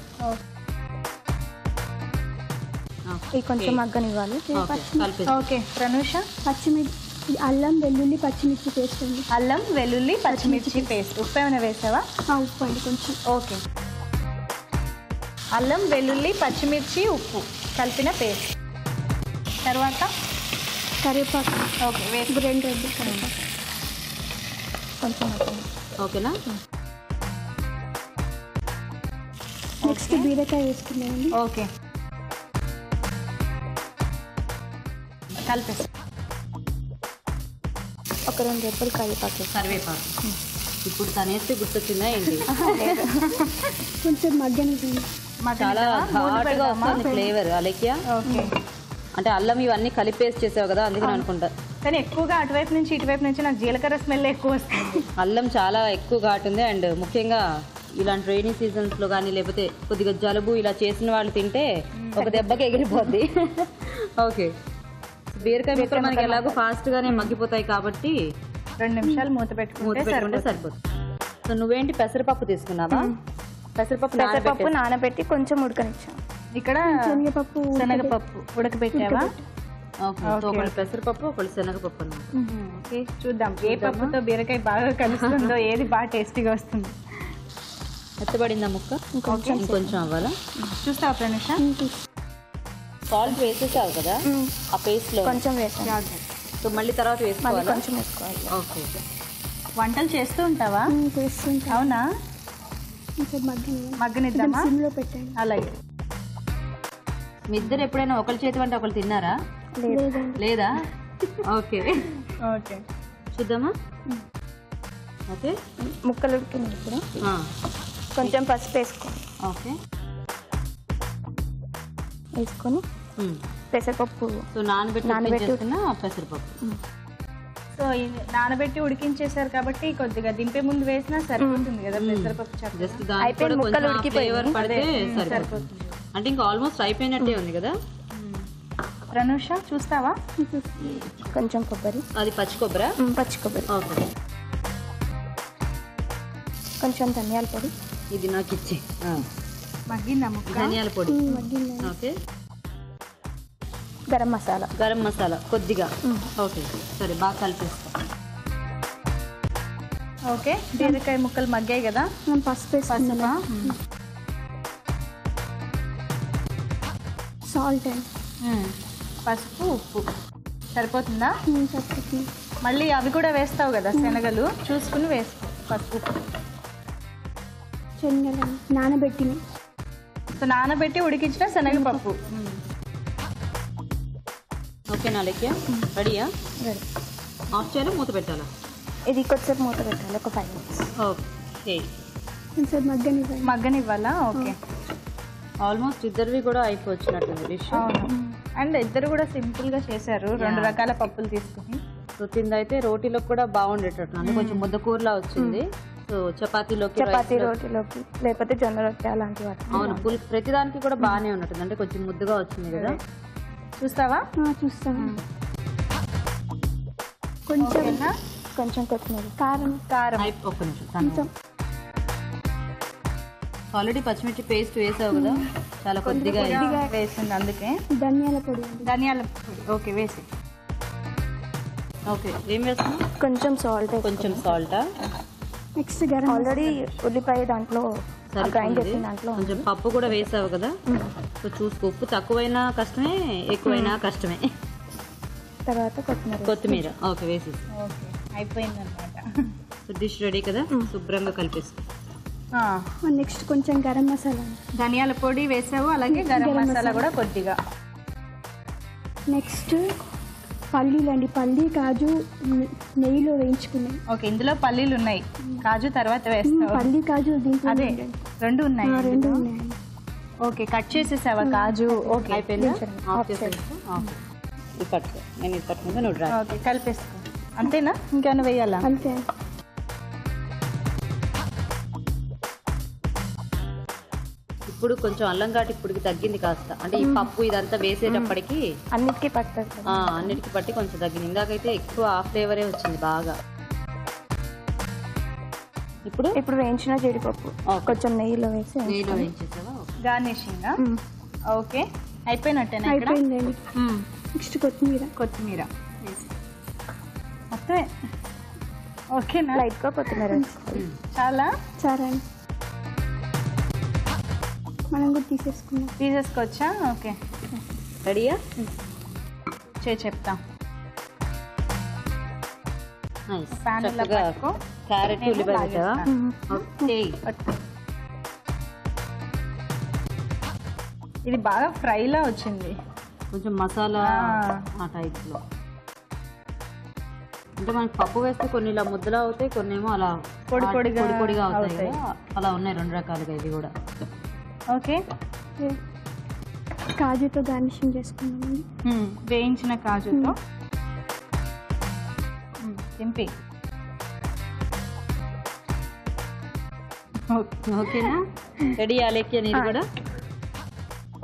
ఇది కొంచెం మగ్గనివ్వాలి. ఓకే, ప్రనూష. పచ్చిమిర్చి, అల్లం, వెల్లుల్లి, పచ్చిమిర్చి పేస్ట్ అండి. అల్లం, వెల్లుల్లి, పచ్చిమిర్చి పేస్ట్. ఉప్పు ఏమైనా వేసావా? ఉప్పు అండి కొంచెం. ఓకే, అల్లం, వెల్లుల్లి, పచ్చిమిర్చి, ఉప్పు కలిపిన పేస్ట్. తర్వాత కరివేపాకు. ఓకే, వేసి 2 రెబ్బలు కరివేపాకు. కొంచెం ఓకేనా. నెక్స్ట్ బీరకాయ వేసుకున్నామండి. ఓకే, కలిపేసి ఒక 2 రెబ్బలు కరివేపాకు. ఇప్పుడు తనేస్తే గుర్తొచ్చిందా ఏంటి? కొంచెం మగ్గనివ్వండి. చాలా ఘాటుగా వస్తుంది ఫ్లేవర్ అలెక్య. ఓకే, అంటే అల్లం ఇవన్నీ కలిపేసి చేసావు కదా, అందుకని అనుకుంటా. కానీ ఎక్కువగా అటువైపు నుంచి ఇటువైపు నుంచి నాకు జీలకర్ర స్మెల్ ఎక్కువ వస్తుంది. అల్లం చాలా ఎక్కువ ఘాటు ఉంది. అండ్ ముఖ్యంగా ఇలాంటి రైనీ సీజన్స్లో కానీ లేకపోతే కొద్దిగా జలుబు ఇలా చేసిన వాళ్ళు తింటే ఒక దెబ్బకి ఎగిరిపోద్ది. ఓకే, బీరకాయ ముక్కలు మనకి ఎలాగో ఫాస్ట్గానే మగ్గిపోతాయి కాబట్టి 2 నిమిషాలు మూత పెట్టుకుంటే సరిపోతుంది. సో నువ్వేంటి పెసరపప్పు తీసుకున్నావా? పెసరపప్పు నానబెట్టి కొంచెం ఉడకనిచ్చాం. ఇక్కడ శనగపప్పు ఉడకబెట్టావా? ఓకే, ఒకళ్ళు పెసరపప్పు ఒకళ్ళు శనగపప్పు అన్నమాట. ఓకే, చూద్దాం ఏ పప్పుతో బీరకాయ బాగా కలుస్తుందో, ఏది బాగా టేస్టీగా వస్తుంది. మెత్తబడిందా ముక్క? ఇంకొంచెం అవ్వాలా? చూస్తావా ప్రనిష? సాల్ట్ వేసేసావు కదా ఆ పేస్ట్లో? కొంచెం వేసాం. సో మళ్ళీ తర్వాత వేసుకోవాలి? కొంచెం వేసుకోవాలి. ఓకే, వంటలు చేస్తూ ఉంటావా? చేస్తుంటా. అవునా? మగ్గనిద్దామా? సిమ్లో పెట్టండి. అలాగే. మీ ఇద్దరు ఎప్పుడైనా ఒకరి చేతి వంట ఒకరు తిన్నారా? లేదా? ఓకే ఓకే, చూద్దామా? ఓకే, ముక్కలు ఉడికింది. ఇప్పుడు కొంచెం పసుపు వేసుకోండి. ఓకే, వేసుకొని పెసరపప్పు. సో నానబెట్టి పెసరపప్పు. సో ఇది నానబెట్టి ఉడికించేసారు కాబట్టి కొద్దిగా దింపే ముందు వేసినా సరిపోతుంది కదా పెసరపప్పు చట్నీ. జస్ట్ దానికి కొంచెం ఫ్లేవర్ పడితే సరిపోతుంది. అంటే ఇంకా ఆల్మోస్ట్ అయిపోయినట్టే ఉంది కదా. ప్రనుష చూస్తావా? కొంచెం కొబ్బరి. అది పచ్చి కొబ్బరా? పచ్చి కొబ్బరి. ఓకే, కొంచెం ధనియాల పొడి. ఇది నాకు ఇచ్చి. మగ్గిందా ముక్క? ధనియాల పొడి. ఓకే, గరం మసాలా కొద్దిగా. ఓకే, సరే, బాగా కలిపేస్తా. ఓకే, బీరకాయ ముక్కలు మగ్గాయి కదా. పసుపు వేసుకుందా? సాల్ట్ అండి. పసుపు, ఉప్పు సరిపోతుందా? సరిపోతుంది. మళ్ళీ అవి కూడా వేస్తావు కదా, శనగలు చూసుకుని వేసుకో. పసుపు, శనగలు నానబెట్టిన. సో నానబెట్టి ఉడికించిన శనగపప్పు. ఓకేనా లెక్క? రెడీయా? ఆఫ్ చేయాలా, మూత పెట్టాలా? ఇది కొద్దిసేపు మూత పెట్టాలి, ఒక 5 minutes. ఓకే, కొంచెం మగ్గనివ్వాలా? ఓకే, ఆల్మోస్ట్ ఇద్దరివి కూడా అయిపోవచ్చినట్టుంది డిష్. అండ్ ఇద్దరు కూడా సింపుల్ గా చేశారు, 2 రకాల పప్పులు తీసుకుని. సో తిందైతే రోటీలో కూడా బాగుండేటట్టు, అంటే కొంచెం ముద్దకూరలా వచ్చింది. సో చపాతీ రోటీలోకి లేకపోతే జొన్న రొట్టె అలాంటి వాటి. అవును, ప్రతిదానికి కూడా బాగానే ఉన్నట్టుంది, అంటే కొంచెం ముద్దగా వచ్చింది కదా. చూస్తావా? చూస్తావా? కొంచెం కొత్తిమీర, కారం. ఒక్క నిమిషం. ఆల్రెడీ పచ్చిమిర్చి పేస్ట్ వేసావు కదా, చాలా కొద్దిగా వేసింది, అందుకే. ధనియాల పొడి. ఓకే, వేసి. ఓకే, ఏం వేస్తాం? కొంచెం సాల్టా? నెక్స్ట్ గరం. ఆల్రెడీ ఉల్లిపాయ దాంట్లో గ్రైండ్ చేసిన దాంట్లో కొంచెం పప్పు కూడా వేసావు కదా. సో చూసుకో, ఉప్పు తక్కువైనా కష్టమే, ఎక్కువైనా కష్టమే. తర్వాత కొత్తిమీర. ఓకే, వేసేసి. ఓకే, అయిపోయిందన్నమాట. సో డిష్ రెడీ కదా, శుభ్రంగా కలిపేసుకో. నెక్స్ట్ కొంచెం గరం మసాలా. ధనియాల పొడి వేసావు, అలాగే గరం మసాలా కూడా కొద్దిగా. నెక్స్ట్ పల్లీలండి, పల్లీ కాజు నెయ్యిలో వేయించుకున్నాయి. ఓకే, ఇందులో పల్లీలు ఉన్నాయి, కాజు తర్వాత వేస్తావు. పల్లీ కాజు అదే 2 ఉన్నాయి. 2 ఉన్నాయి. ఓకే, కట్ చేసేసావా కాజు? ఓకే, అయిపోయిందా? ఇది పట్టుకో, నేను ఇది పట్టుకుంటే నువ్వు డ్రై. ఓకే, కలిపేసుకో. అంతేనా, ఇంకేమైనా వేయాలా? అంతే. ఇప్పుడు కొంచెం అల్లం ఘాటు ఇప్పటికి తగ్గింది కాస్త, అంటే ఈ పప్పు ఇదంతా వేసేటప్పటికి అన్నిటికీ పడుతుంది. అన్నిటికీ పట్టి కొంచెం తగ్గింది. ఇందాకైతే ఎక్కువ ఆ ఫ్లేవరే వచ్చింది బాగా. ఇప్పుడు వేయించిన జీడిపప్పు కొంచెం నెయ్యిలో వేయించేసావా? గార్నిషింగ్. ఓకే, అయిపోయినట్టేనా? అయిపోయిందండి. నెక్స్ట్ కొత్తిమీర మొత్తం. ఓకేనా? లైట్గా కొత్తిమీర. చాలా సరే. మనం కూడా తీసేసుకోవచ్చా? ఓకే, రెడీయా? చెప్తా. క్యారెట్ ఉల్లిపాయ పెట్టావా? ఓకే, ఇది బాగా ఫ్రైలా వచ్చింది, కొంచెం మసాలా ఆ టైప్లో. అంటే మనకి పప్పు వేస్తే కొన్ని ఇలా ముద్దలా అవుతాయి, కొన్ని ఏమో అలా పొడి పొడిగా అవుతాయి కదా, అలా ఉన్నాయి 2 రకాలుగా ఇవి కూడా. ఓకే, కాజుతో గార్నిషింగ్ చేసుకున్నామండి. వేయించిన కాజుతో తింపి. ఓకేనా? రెడీ అలేఖ్య నీది కూడా?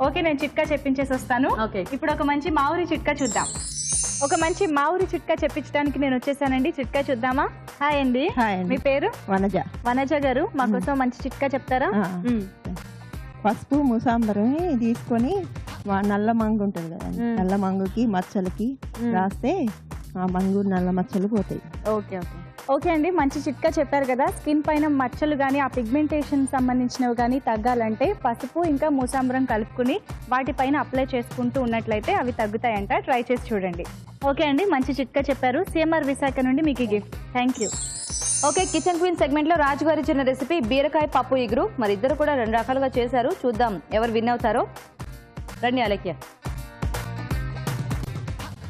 ఓకే, నేను చిట్కా చెప్పించేసి వస్తాను. ఓకే, ఇప్పుడు ఒక మంచి మావురి చిట్కా చూద్దాం. ఒక మంచి మావురి చిట్కా చెప్పించడానికి నేను వచ్చేసానండి. చిట్కా చూద్దామా? హాయ్ అండి, మీ పేరు? వనజ గారు, మా కోసం మంచి చిట్కా చెప్తారా? పసుపు ముసాంబరం తీసుకొని నల్ల మంగు ఉంటుంది కదా, నల్ల మంగుకి మచ్చలకి రాస్తే ఆ మంగు నల్ల మచ్చలు పోతాయి. ఓకే ఓకే ఓకే అండి, మంచి చిట్కా చెప్పారు కదా. స్కిన్ పైన మచ్చలు కానీ ఆ పిగ్మెంటేషన్ సంబంధించినవి కానీ తగ్గాలంటే పసుపు ఇంకా మూసాంబరం కలుపుకుని వాటిపైన అప్లై చేసుకుంటూ ఉన్నట్లయితే అవి తగ్గుతాయంట. ట్రై చేసి చూడండి. ఓకే అండి, మంచి చిట్కా చెప్పారు. సిఎంఆర్ విశాఖ నుండి మీకు gift. Thank you. Okay, kitchen queen సెగ్మెంట్లో రాజు గారు ఇచ్చిన రెసిపీ బీరకాయ పప్పు ఇగురు. మరి ఇద్దరు కూడా 2 రకాలుగా చేశారు. చూద్దాం ఎవరు విన్ అవుతారో. రండి అలేఖ్య.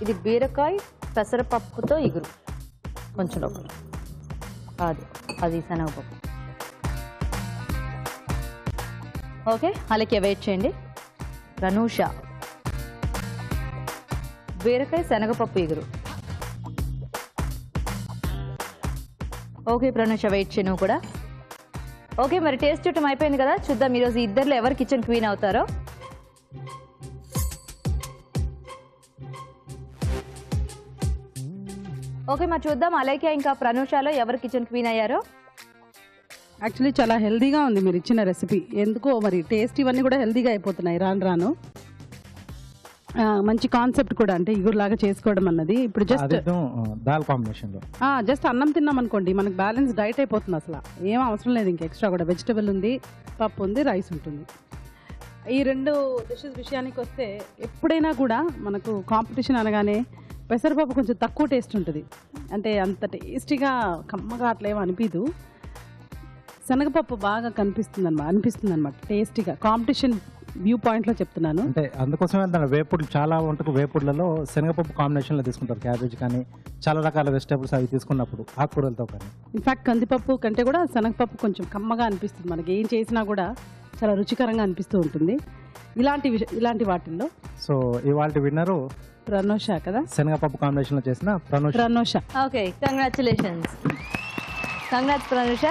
ఇది బీరకాయ పెసరపప్పుతో ఇగురు, కొంచెం లోపల అది శనగపప్పు. ఓకే, అలేఖ్య వెయిట్ చేయండి. ప్రనూష బీరకాయ శనగపప్పు ఇగురు. ఓకే ప్రనూష, వెయిట్ చేయి నువ్వు కూడా. ఓకే, మరి టేస్ట్ చూడటం అయిపోయింది కదా. చూద్దాం ఈరోజు ఇద్దరిలో ఎవరు కిచెన్ క్వీన్ అవుతారో. ఓకే, మరి చూద్దాం అలేఖ్య ఇంకా ప్రనూషలో ఎవరు కిచెన్ క్వీన్ అయ్యారో. యాక్చువల్లీ చాలా హెల్దీగా ఉంది మీరు ఇచ్చిన రెసిపీ. ఎందుకో మరి టేస్ట్ ఇవన్నీ కూడా హెల్దీగా అయిపోతున్నాయి రాను. మంచి కాన్సెప్ట్ కూడా, అంటే ఇగురులాగా చేసుకోవడం అన్నది. ఇప్పుడు జస్ట్ దాల్ కాంబినేషన్ లో జస్ట్ అన్నం తిన్నాం అనుకోండి, మనకు బ్యాలెన్స్ డైట్ అయిపోతుంది. అసలు ఏం అవసరం లేదు ఇంకా ఎక్స్ట్రా కూడా. వెజిటబుల్ ఉంది, పప్పు ఉంది, రైస్ ఉంటుంది. ఈ 2 డిషెస్ విషయానికి వస్తే ఎప్పుడైనా కూడా మనకు కాంపిటీషన్ అనగానే పెసరపప్పు కొంచెం తక్కువ టేస్ట్ ఉంటుంది, అంటే అంత టేస్టీగా కమ్మగా అట్లేమో అనిపించదు. శనగపప్పు బాగా అనిపిస్తుంది అనమాట టేస్టీగా. కాంపిటీషన్ వ్యూ పాయింట్లో చెప్తున్నాను. అంటే అందుకోసమే వేపుడు, చాలా వంటకు వేపుడులలో శనగపప్పు కాంబినేషన్లో తీసుకుంటారు. క్యాబేజ్ కానీ చాలా రకాల వెజిటేబుల్స్ అవి తీసుకున్నప్పుడు ఆకుకూరలతో కానీ. ఇన్ఫాక్ట్ కందిపప్పు కంటే కూడా శనగపప్పు కొంచెం కమ్మగా అనిపిస్తుంది. మనకి ఏం చేసినా కూడా చాలా రుచికరంగా అనిపిస్తూ ఉంటుంది ఇలాంటి వాటిల్లో. సో ఇవాళ విన్నరు ప్రనూష కదా, శనగపప్పు కాంబినేషన్లో చేసిన Pranusha. Okay, congratulations. Congrats Pranusha,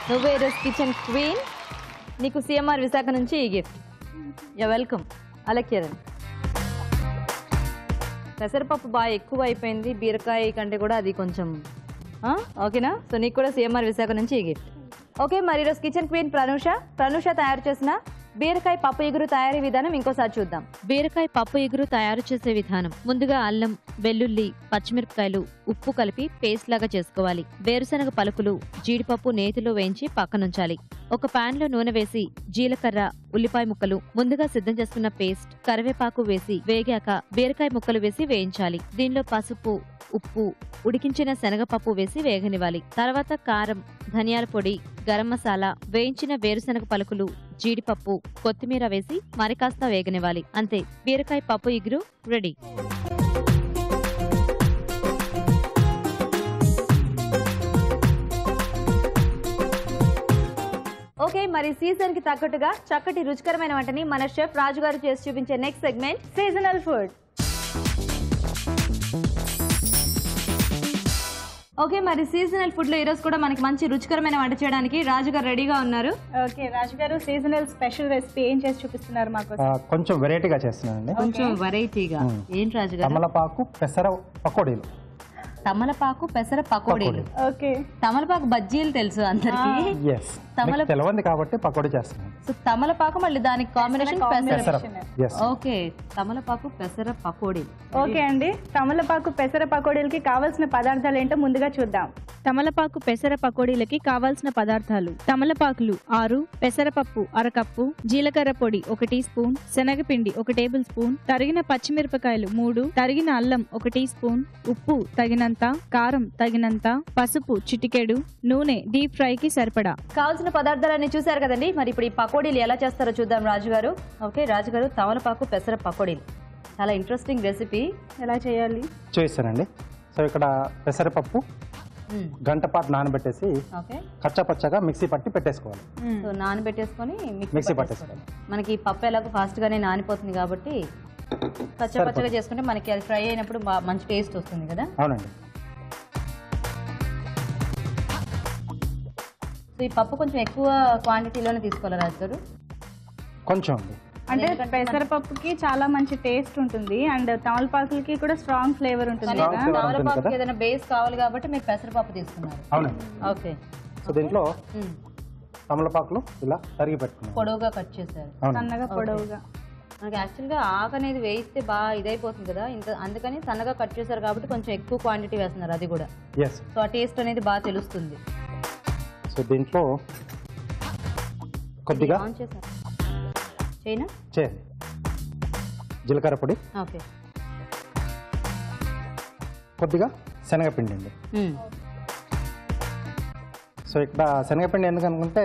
నువ్వే ఈరోజు కిచెన్ క్వీన్. నీకు సిఎంఆర్ విశాఖ నుంచి ఈ గిఫ్ట్. You welcome. అలెక్యరన్, పెసరపప్పు బాగా ఎక్కువ అయిపోయింది, బీరకాయ కంటే కూడా అది కొంచెం ఓకేనా. సో నీకు కూడా సిఎంఆర్ విశాఖ నుంచి ఈ గిఫ్ట్. ఓకే, మరి ఈరోజు కిచెన్ క్వీన్ ప్రనూష తయారు చేసిన బీరకాయ పప్పు ఇగురు తయారీ విధానం ఇంకోసారి చూద్దాం. బీరకాయ పప్పు ఇగురు తయారు చేసే విధానం: ముందుగా అల్లం, వెల్లుల్లి, పచ్చిమిరపకాయలు, ఉప్పు కలిపి పేస్ట్ లాగా చేసుకోవాలి. వేరుశనగ పలుకులు, జీడిపప్పు నేతిలో వేయించి పక్కనుంచాలి. ఒక పాన్ లో నూనె వేసి జీలకర్ర, ఉల్లిపాయ ముక్కలు, ముందుగా సిద్ధం చేసుకున్న పేస్ట్, కరివేపాకు వేసి వేగాక బీరకాయ ముక్కలు వేసి వేయించాలి. దీనిలో పసుపు, ఉప్పు, ఉడికించిన శనగపప్పు వేసి వేగనివ్వాలి. తర్వాత కారం, ధనియాల పొడి, గరం మసాలా, వేయించిన వేరుశనగ పలుకులు, జీడిపప్పు, కొత్తిమీర వేసి మరి కాస్త వేగనివ్వాలి. అంతే, బీరకాయ పప్పు ఇగురు రెడీ. ఓకే, మరి సీజన్ కి తగ్గట్టుగా చక్కటి రుచికరమైన వంటని మన షెఫ్ రాజు గారు చేసి చూపించే next segment seasonal food. Okay, మరి సీజనల్ ఫుడ్ లో ఈ రోజు కూడా మనకి మంచి రుచికరమైన వంట చేయడానికి రాజు గారు రెడీగా ఉన్నారు. ఓకే రాజు గారు, సీజనల్ స్పెషల్ రెసిపీ ఏం చేసి చూపిస్తున్నారు మాకు? కొంచెం వెరైటీగా చేస్తున్నానండి. కొంచెం వెరైటీగా ఏంటి రాజు గారు? తమలపాకు పెసర పకోడీలు. తమలపాకు పెసర పకోడీలు. ఓకే, తమలపాకు బజ్జీలు తెలుసు అందరికి. తెలవంది కాబట్టి పకోడీ చేస్తున్నాం. సో తమలపాకు మళ్ళీ దానికి కాంబినేషన్ పెసర. Yes. ఓకే, తమలపాకు పెసర పకోడీ. ఓకే అండి, తమలపాకు పెసర పకోడీలకి కావాల్సిన పదార్థాలు ఏంటో ముందుగా చూద్దాం. తమలపాకు పెసర పకోడీలకి కావాల్సిన పదార్థాలు: తమలపాకులు 6, పెసరపప్పు అరకప్పు, జీలకర్ర పొడి 1 టీ స్పూన్, శనగపిండి 1 టేబుల్ స్పూన్, తరిగిన పచ్చిమిరపకాయలు 3, తరిగిన అల్లం 1 టీ స్పూన్, ఉప్పు తగినంత, కారం తగినంత, పసుపు చిటికెడు, నూనె డీప్ ఫ్రై కి సరిపడా. కావాల్సిన పదార్థాలన్నీ చూసారు కదండి. మరి ఇప్పుడు ఈ పకోడీలు ఎలా చేస్తారో చూద్దాం రాజుగారు. ఓకే రాజుగారు, తమలపాకు పెసర పకోడీలు చాలా ఇంట్రెస్టింగ్ రెసిపీ. ఎలా చేయాలి చూపిస్తానండి. సో ఇక్కడ పెసరపప్పు గంట పాటు నానబెట్టేసి కచ్చా పచ్చగా మిక్సీ పట్టి పెట్టేసుకోవాలి. సో నానబెట్టేసుకొని మిక్సీ పట్టేసుకోవాలి. మనకి పప్పు ఎలాగో ఫాస్ట్ గానే నానిపోతుంది కాబట్టి కచ్చా పచ్చగా చేసుకుంటే మనకి అది ఫ్రై అయినప్పుడు మంచి టేస్ట్ వస్తుంది కదా. అవునండి. సో ఈ పప్పు కొంచెం ఎక్కువ క్వాంటిటీలోనే తీసుకోవాలి రాజుగారు. కొంచెం అండి, అంటే పెసరపప్పుకి చాలా మంచి టేస్ట్ ఉంటుంది అండ్ తమలపాకులకి కూడా స్ట్రాంగ్ ఫ్లేవర్ ఉంటుంది. తమలపాకుకి ఏదైనా బేస్ కావాలి కాబట్టి మీరు పెసరపప్పు తీసుకున్నారు. అవునండి. ఓకే, సో దీంట్లో తమలపాకులు ఇలా తరిగి పెట్టుకున్నాం, పొడవుగా కట్ చేశారు, సన్నగా పొడవుగా. మనకి యాక్చువల్గా ఆకు అనేది వేయిస్తే బాగా ఇదైపోతుంది కదా, అందుకని సన్నగా కట్ చేశారు కాబట్టి కొంచెం ఎక్కువ క్వాంటిటీ వేస్తున్నారు. అది కూడా సో ఆ టేస్ట్ అనేది బాగా తెలుస్తుంది. సో దీంట్లో కొద్దిగా జీలకర్ర పొడి, కొద్దిగా శనగపిండి అండి. సో ఇక్కడ శనగపిండి ఎందుకు అనుకుంటే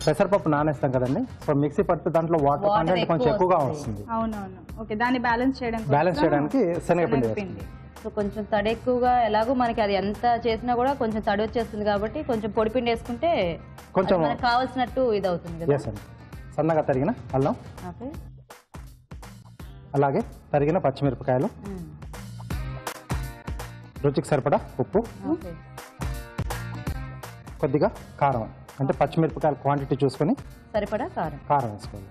పెసరపప్పు నానేస్తాం కదండి. సో మిక్సీ పడితే దాంట్లో వాటర్ కంటెంట్ కొంచెం ఎక్కువగా వస్తుంది. అవునవును, ఓకే, దాన్ని బ్యాలెన్స్ చేయడానికి శనగపిండి. సో కొంచెం తడి ఎక్కువగా, ఎలాగో మనకి అది ఎంత చేసినా కూడా కొంచెం తడి వచ్చేస్తుంది కాబట్టి కొంచెం పొడిపిండి వేసుకుంటే కొంచెం మనకు కావాల్సినట్టు ఇది అవుతుంది కదా. సన్నగా తరిగిన అల్లం, అలాగే తరిగిన పచ్చిమిరపకాయలు, రుచికి సరిపడా ఉప్పు, కొద్దిగా కారం, అంటే పచ్చిమిరపకాయల క్వాంటిటీ చూసుకొని సరిపడా కారం వేసుకోవాలి.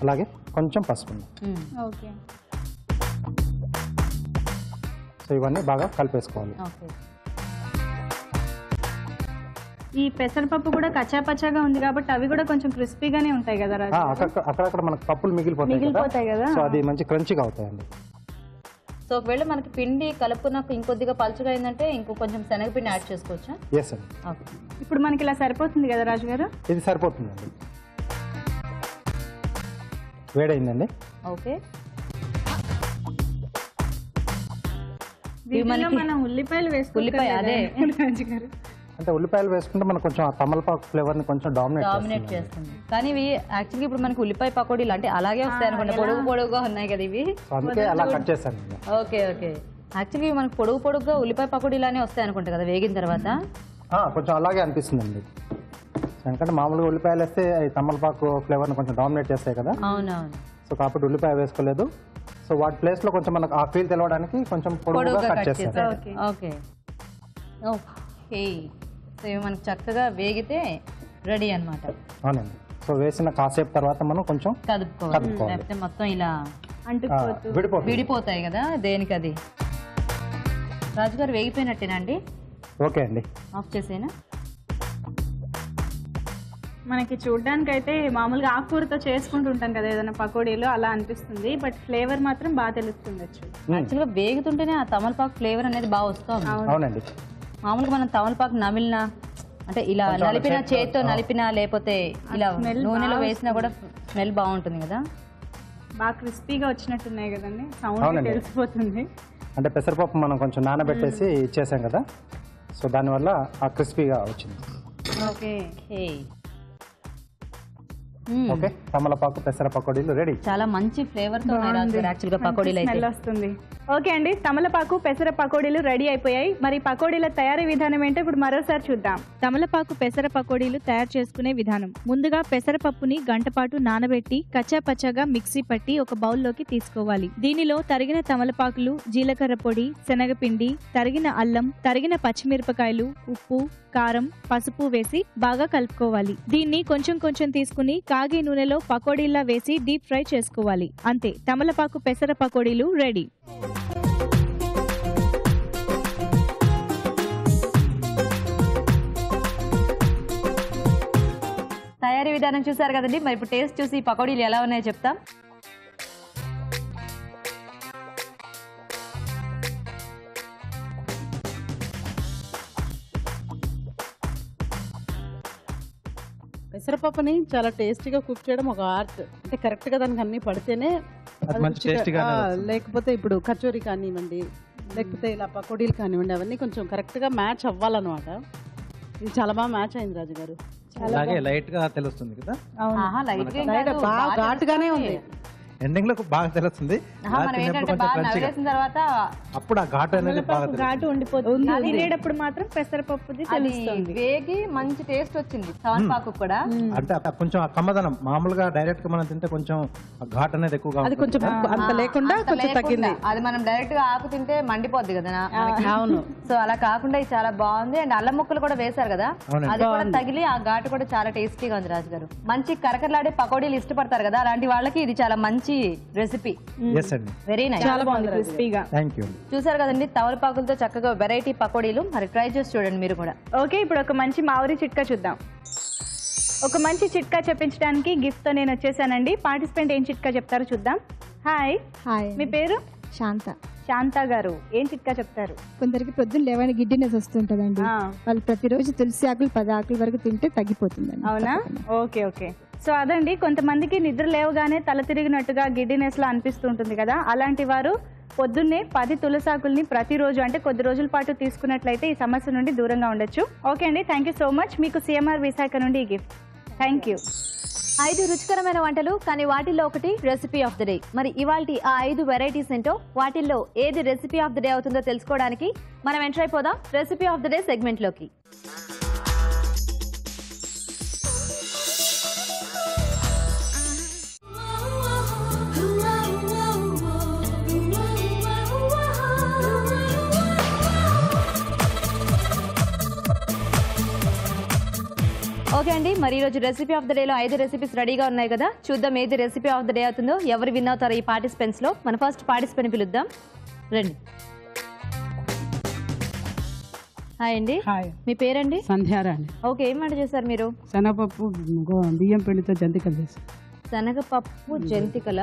అలాగే కొంచెం పసుపు. సో ఇవన్నీ బాగా కలిపేసుకోవాలి. ఈ పెసరపప్పు కూడా కచ్చా పచ్చాగా ఉంది కాబట్టి అవి కూడా కొంచెం క్రిస్పీగానే ఉంటాయి కదా. అక్కడక్కడ మనకు పప్పులు మిగిలిపోతాయి కదా, సో అది మంచి క్రంచిగా అవుతాయండి. సో ఒకవేళ మనకి పిండి కలుపుకున్నాక ఇంకొద్దిగా పలుచగా అయిందంటే ఇంకో కొంచెం శనగపిండి యాడ్ చేసుకోవచ్చా? ఎస్ అండి. ఇప్పుడు మనకి ఇలా సరిపోతుంది కదా రాజు గారు? ఇది సరిపోతుందండి. వేడైందండి. ఓకే, మనం ఉల్లిపాయలు ఉల్లిపాయ అదే అంటే ఉల్లిపాయలు వేసుకుంటే మనకు కొంచెం ఆ తమలపాకు ఫ్లేవర్ ని కొంచెం డామినేట్ చేస్తుంది. కానీ ఇవి యాక్చువల్లీ ఇప్పుడు మనకి ఉల్లిపాయ పకోడీలు అంటే అలాగే వస్తాయి అనుకోండి, పొడుగుగా ఉన్నాయి కదా ఇవి, అందుకే అలా కట్ చేశాను. ఓకే ఓకే, యాక్చువల్లీ మనకు పొడుగుగా ఉల్లిపాయ పకోడీలానే వస్తాయి అనుకుంటా కదా వేగిన తర్వాత. కొంచెం అలాగే అనిపిస్తుందండి, ఎందుకంటే మామూలుగా ఉల్లిపాయలు వేస్తే తమలపాకు ఫ్లేవర్ ని కొంచెం డామినేట్ చేస్తాయి కదా. అవునవును. సో కాబట్టి ఉల్లిపాయ వేసుకోలేదు. సో వాటి ప్లేస్ లో కొంచెం మనకు ఆ ఫీల్ తెలవడానికి కొంచెం పొడుగుగా కట్ చేస్తారు. ఓకే ఓకే, సో ఇవి మనకు చక్కగా వేగితే రెడీ అన్నమాట. అవునండి. సో వేసిన కాసేపు తర్వాత మనం కొంచెం కదుపుకోవాలి, లేకపోతే మొత్తం ఇలా విడిపోతాయి కదా దేనికది. రాజుగారు వేగిపోయినట్టేనా అండి? ఓకే అండి, ఆఫ్ చేసేనా? మనకి చూడడానికి అయితే మామూలుగా ఆకుకూరతో చేసుకుంటుంటాం కదా ఏదైనా పకోడీలు, అలా అనిపిస్తుంది, బట్ ఫ్లేవర్ మాత్రం బాగా తెలుస్తుంది. యాక్చువల్గా వేగుతుంటేనే ఆ తమలపాకు ఫ్లేవర్ అనేది బాగా వస్తుంది. అవునండి. మామూలుగా మనం తమలపాకు నమిలినా అంటే ఇలా నలిపిన చేతితో నలిపినా లేకపోతే ఇలా నూనెలో వేసినా కూడా స్మెల్ బాగుంటుంది కదా. బాగా క్రిస్పీగా వచ్చినట్టున్నాయి కదండి, సౌండ్ తెలిసిపోతుంది. అంటే పెసరపప్పు మనం కొంచెం నానబెట్టేసి ఇచ్చేసాం కదా, సో దానివల్ల ఆ క్రిస్పీగా వచ్చింది. ఓకే ఓకే, తమలపాకు పెసర పకోడీలు రెడీ. చాలా మంచి ఫ్లేవర్ తో యాక్చువల్గా పకోడీలు అయితే వస్తుంది. ఓకే అండి, తమలపాకు పెసర పకోడీలు రెడీ అయిపోయాయి. మరి పకోడీల తయారీ విధానం ఏంటో ఇప్పుడు మరోసారి చూద్దాం. తమలపాకు పెసర పకోడీలు తయారు చేసుకునే విధానం: ముందుగా పెసరపప్పుని గంటపాటు నానబెట్టి కచ్చా పచ్చగా మిక్సీ పట్టి ఒక బౌల్లోకి తీసుకోవాలి. దీనిలో తరిగిన తమలపాకులు, జీలకర్ర పొడి, శనగపిండి, తరిగిన అల్లం, తరిగిన పచ్చిమిరపకాయలు, ఉప్పు, కారం, పసుపు వేసి బాగా కలుపుకోవాలి. దీన్ని కొంచెం కొంచెం తీసుకుని కాగే నూనెలో పకోడీలా వేసి డీప్ ఫ్రై చేసుకోవాలి. అంతే, తమలపాకు పెసర పకోడీలు రెడీ. తయారీ విధానం చూసారు కదండి. మరి ఇప్పుడు టేస్ట్ చూసి పకోడీలు ఎలా ఉన్నాయో చెప్తాం. పెసరపప్పుని చాలా టేస్టీగా కుక్ చేయడం ఒక ఆర్ట్. అంటే కరెక్ట్గా దానికి అన్ని పడితేనే అది మంచి టేస్టీగానే వస్తుంది. లేకపోతే ఇప్పుడు కచోరీ కానివ్వండి, లేకపోతే ఇలా పకోడీలు కానివ్వండి, అవన్నీ కొంచెం కరెక్ట్గా మ్యాచ్ అవ్వాలన్నమాట. ఇది చాలా బాగా మ్యాచ్ అయింది రాజు గారు. అలాగే లైట్ గా తెలుస్తుంది కదా, బాగా ఘాటుగానే ఉంది. ఎండింగ్ లో బాగా తెలుస్తుంది. తర్వాత అప్పుడు ఆ ఘాటు అనేది ఘాటు ఉండిపోతుంది. తినేటప్పుడు మాత్రం పెసరపప్పుది తెలుస్తుంది. వేగి మంచి టేస్ట్ వచ్చింది తమలపాకు కూడా. అంటే కొంచెం ఆ కమ్మదనం మామూలుగా డైరెక్ట్ గా మనం తింటే కొంచెం ఘాటు అనేది ఎక్కువగా అది కొంచెం అంత లేకుండా కొంచెం తగ్గింది. అది మనం డైరెక్ట్ గా ఆకు తింటే మండిపోద్ది కదా. అవును. సో అలా కాకుండా ఇది చాలా బాగుంది. అండ్ అల్లం ముక్కలు కూడా వేశారు కదా, అది కూడా తగిలి ఆ ఘాటు కూడా చాలా టేస్టీగా ఉంది రాజు గారు. మంచి కరకరలాడే పకోడీలు ఇష్టపడతారు కదా, అలాంటి వాళ్ళకి ఇది చాలా మంచి రెసిపీ. వెరీ నైస్, చాలా బాగుంది క్రిస్పీగా. చూసారు కదండి తమలపాకులతో చక్కగా వెరైటీ పకోడీలు. మరి ట్రై చేసి చూడండి మీరు కూడా. ఓకే, ఇప్పుడు ఒక మంచి మామిడి చిట్కా చూద్దాం. ఒక మంచి చిట్కా చెప్పించడానికి గిఫ్ట్ తో నేను వచ్చేసానండి. పార్టిసిపెంట్ ఏం చిట్కా చెప్తారో చూద్దాం. హాయ్. మీ పేరు? శాంత. శాంత గారు ఏం చిట్కా చెప్తారు? కొందరికి పొద్దున్న లేవని గిడ్డినెస్ వస్తుంటదండి, వాళ్ళు ప్రతిరోజు తులసి ఆకులు 10 ఆకుల వరకు తింటే తగ్గిపోతుందండి. అవునా? Okay okay. సో అదండి, కొంతమందికి నిద్ర లేవగానే తల తిరిగినట్టుగా గిడ్డినెస్ లా అనిపిస్తుంటుంది కదా, అలాంటి వారు పొద్దున్నే 10 తులసాకుల్ని ప్రతిరోజు అంటే కొద్ది రోజుల పాటు తీసుకున్నట్లయితే ఈ సమస్య నుండి దూరంగా ఉండొచ్చు. ఓకే అండి, థ్యాంక్ యూ సో మచ్. మీకు సిఎంఆర్ విశాఖ నుండి ఈ గిఫ్ట్. Thank you. 5 రుచికరమైన వంటలు, కానీ వాటిల్లో ఒకటి రెసిపీ ఆఫ్ ద డే. మరి ఇవాల్టి ఆ 5 వెరైటీస్ ఏంటో, వాటిల్లో ఏది రెసిపీ ఆఫ్ ద డే అవుతుందో తెలుసుకోవడానికి మనం ఎంటర్ అయిపోదాం recipe of the day segment లోకి. ఓకే అండి, మరి ఈరోజు రెసిపీ ఆఫ్ ద డేలో 5 రెసిపీస్ రెడీగా ఉన్నాయి కదా. చూద్దాం ఏది రెసిపీ ఆఫ్ ద డే అవుతుందో, ఎవరు విన్ అవుతారో ఈ పార్టిసిపెంట్స్ లో. మన ఫస్ట్ పార్టిసిపెంట్ పిలుద్దాం, రండి. హాయ్ అండి. మీ పేరండి? సంధ్యారాణి. ఓకే, ఏం వంట చేశారు మీరు? శనగపప్పు బియ్యం పిండితో జంతికలు చేశారు. శనగపప్పు జంతికల.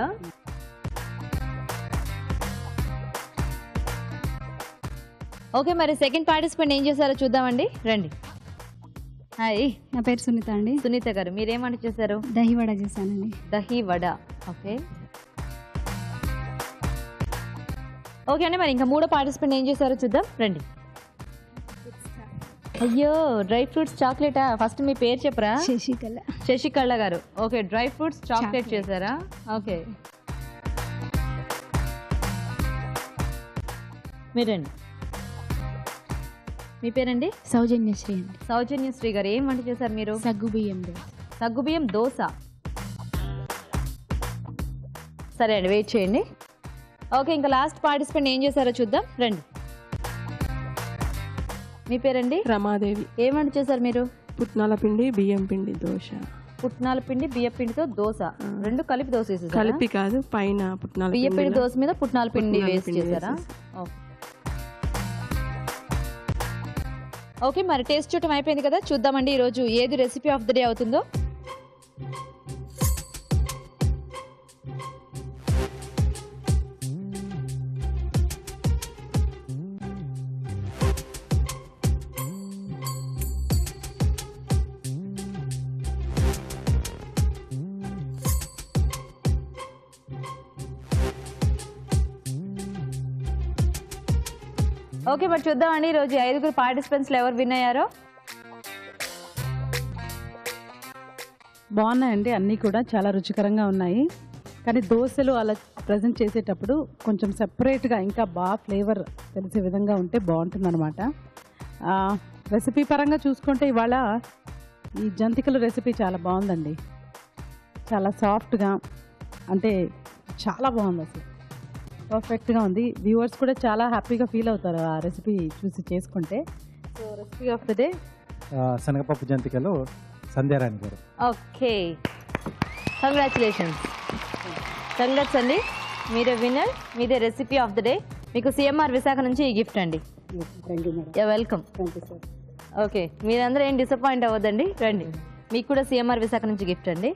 ఓకే, మరి సెకండ్ పార్టిసిపెంట్ ఏం చేశారో చూద్దామండి, రండి. హాయ్. నా పేరు సునీత అండి. సునీత గారు, మీరేం వంట చేశారు? దహి వడ చేశానండి. దహి వడ. ఓకే ఓకే అండి, మరి ఇంకా మూడో పార్టిసిపెంట్ ఏం చేశారో చూద్దాం, రండి. అయ్యో, డ్రై ఫ్రూట్స్ చాక్లెటా? ఫస్ట్ మీ పేరు చెప్పరా? శశికళ. శశికళ గారు. ఓకే, డ్రై ఫ్రూట్స్ చాక్లెట్ చేశారా? ఓకే, మీరండి. మీ పేరండి? సౌజన్యశ్రీ అండి. సౌజన్యశ్రీ గారు, ఏం వంట చేశారు మీరు? సగ్గుబియ్యం దోశ. సగ్గుబియ్యం దోశ. సరే అండి, వెయిట్ చేయండి. ఓకే, ఇంకా లాస్ట్ పార్టిసిపెంట్ ఏం చేశారో చూద్దాం, రండి. మీ పేరండి? రమాదేవి. ఏం వంట చేశారు మీరు? పుట్నాల పిండి బియ్యం పిండి దోశ. పుట్నాల పిండి బియ్య పిండితో దోశ, రెండు కలిపి దోశ వేసేసారా? కలిపి కాదు, పైన పుట్నాల బియ్య పిండి దోశ మీద పుట్నాల పిండి వేసి చేశారా? ఓకే, మరి టేస్ట్ చూడటం అయిపోయింది కదా. చూద్దామండి ఈరోజు ఏది రెసిపీ ఆఫ్ ద డే అవుతుందో. ఓకే, మరి చూద్దామండి ఈరోజు 5 పార్టిసిపెంట్స్ ఎవరు విన్ అయ్యారో. బాగున్నాయండి, అన్నీ కూడా చాలా రుచికరంగా ఉన్నాయి. కానీ దోశలు అలా ప్రజెంట్ చేసేటప్పుడు కొంచెం సెపరేట్గా ఇంకా బాగా ఫ్లేవర్ తెలిసే విధంగా ఉంటే బాగుంటుందన్నమాట. రెసిపీ పరంగా చూసుకుంటే ఇవాళ ఈ జంతికల రెసిపీ చాలా బాగుందండి. చాలా సాఫ్ట్గా, అంటే చాలా బాగుంది, అసలు పర్ఫెక్ట్గా ఉంది. వ్యూవర్స్ కూడా చాలా హ్యాపీగా ఫీల్ అవుతారు ఆ రెసిపీ చూసి చేసుకుంటే. So recipe of the day శనగపప్పు జంతికలు, సంధ్యారాణి గారు. Okay, congratulations. కంగ్రాట్స్ అండి, మీరే విన్నర్. మీదే రెసిపీ ఆఫ్ ద డే. మీకు సిఎంఆర్ విశాఖ నుంచి ఈ గిఫ్ట్ అండి. Thank you madam. Welcome. Thank you sir. Okay, మీరందరూ ఏం డిసప్పాయింట్ అవ్వద్దండి, రండి. మీకు కూడా సిఎంఆర్ విశాఖ నుంచి గిఫ్ట్ అండి.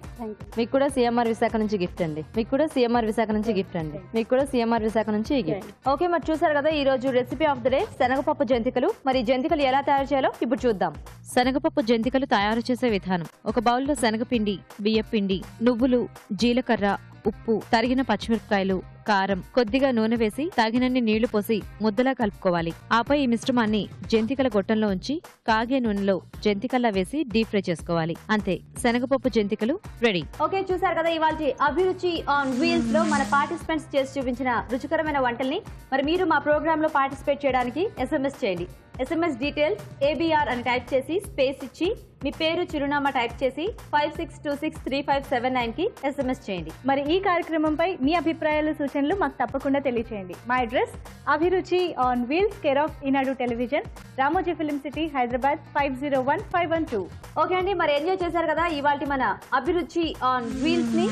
మీకు కూడా సిఎంఆర్ విశాఖ నుంచి గిఫ్ట్ అండి. మీకు కూడా సిఎంఆర్ విశాఖ నుంచి గిఫ్ట్ అండి. మీకు కూడా సిఎంఆర్ విశాఖ నుంచి గిఫ్ట్. ఓకే, మరి చూసారు కదా ఈ రోజు రెసిపీ ఆఫ్ ద డే శనగపప్పు జంతికలు. మరి జంతికలు ఎలా తయారు చేయాలో ఇప్పుడు చూద్దాం. శనగపప్పు జంతికలు తయారు చేసే విధానం. ఒక బౌల్లో శనగపిండి, బియ్యపిండి, నువ్వులు, జీలకర్ర, ఉప్పు, తరిగిన పచ్చిమిరపకాయలు, కారం, కొద్దిగా నూనె వేసి తగినన్ని నీళ్లు పోసి ముద్దలా కలుపుకోవాలి. ఆపై ఈ మిశ్రమాన్ని జంతికల గొట్టంలో ఉంచి కాగే నూనెలో జంతికల్లా వేసి డీప్ ఫ్రై చేసుకోవాలి. అంతే, శనగపప్పు జంతికలు రెడీ. ఓకే, చూసారు కదా ఇవాల్టి అభిరుచి ఆన్ వీల్స్ లో మన పార్టిసిపెంట్స్ చేసి చూపించిన రుచికరమైన వంటల్ని. మరి మీరు మా ప్రోగ్రామ్ లో పార్టిసిపేట్ చేయడానికి SMS చేయండి. SMS డీటెయిల్స్ ABR అని టైప్ చేసి స్పేస్ ఇచ్చి మీ పేరు, చిరునామా టైప్ చేసి 56263579 కి SMS చేయండి. మరి ఈ కార్యక్రమంపై మీ అభిప్రాయాలు, సూచనలు మాకు తప్పకుండా తెలియచేయండి. మా అడ్రస్ అభిరుచి on wheels, care of Eenadu television, Ramoji film city, Hyderabad 501512. Okay అండి, మరి ఎంజాయ్ చేశారు కదా ఇవాల్టి మన అభిరుచి ఆన్ వీల్స్ ని.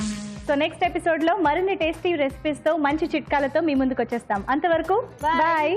సో నెక్స్ట్ ఎపిసోడ్ లో మరిన్ని టేస్టీ రెసిపీస్ తో, మంచి చిట్కాలతో మీ ముందుకు వచ్చేస్తాం. అంతవరకు బాయ్.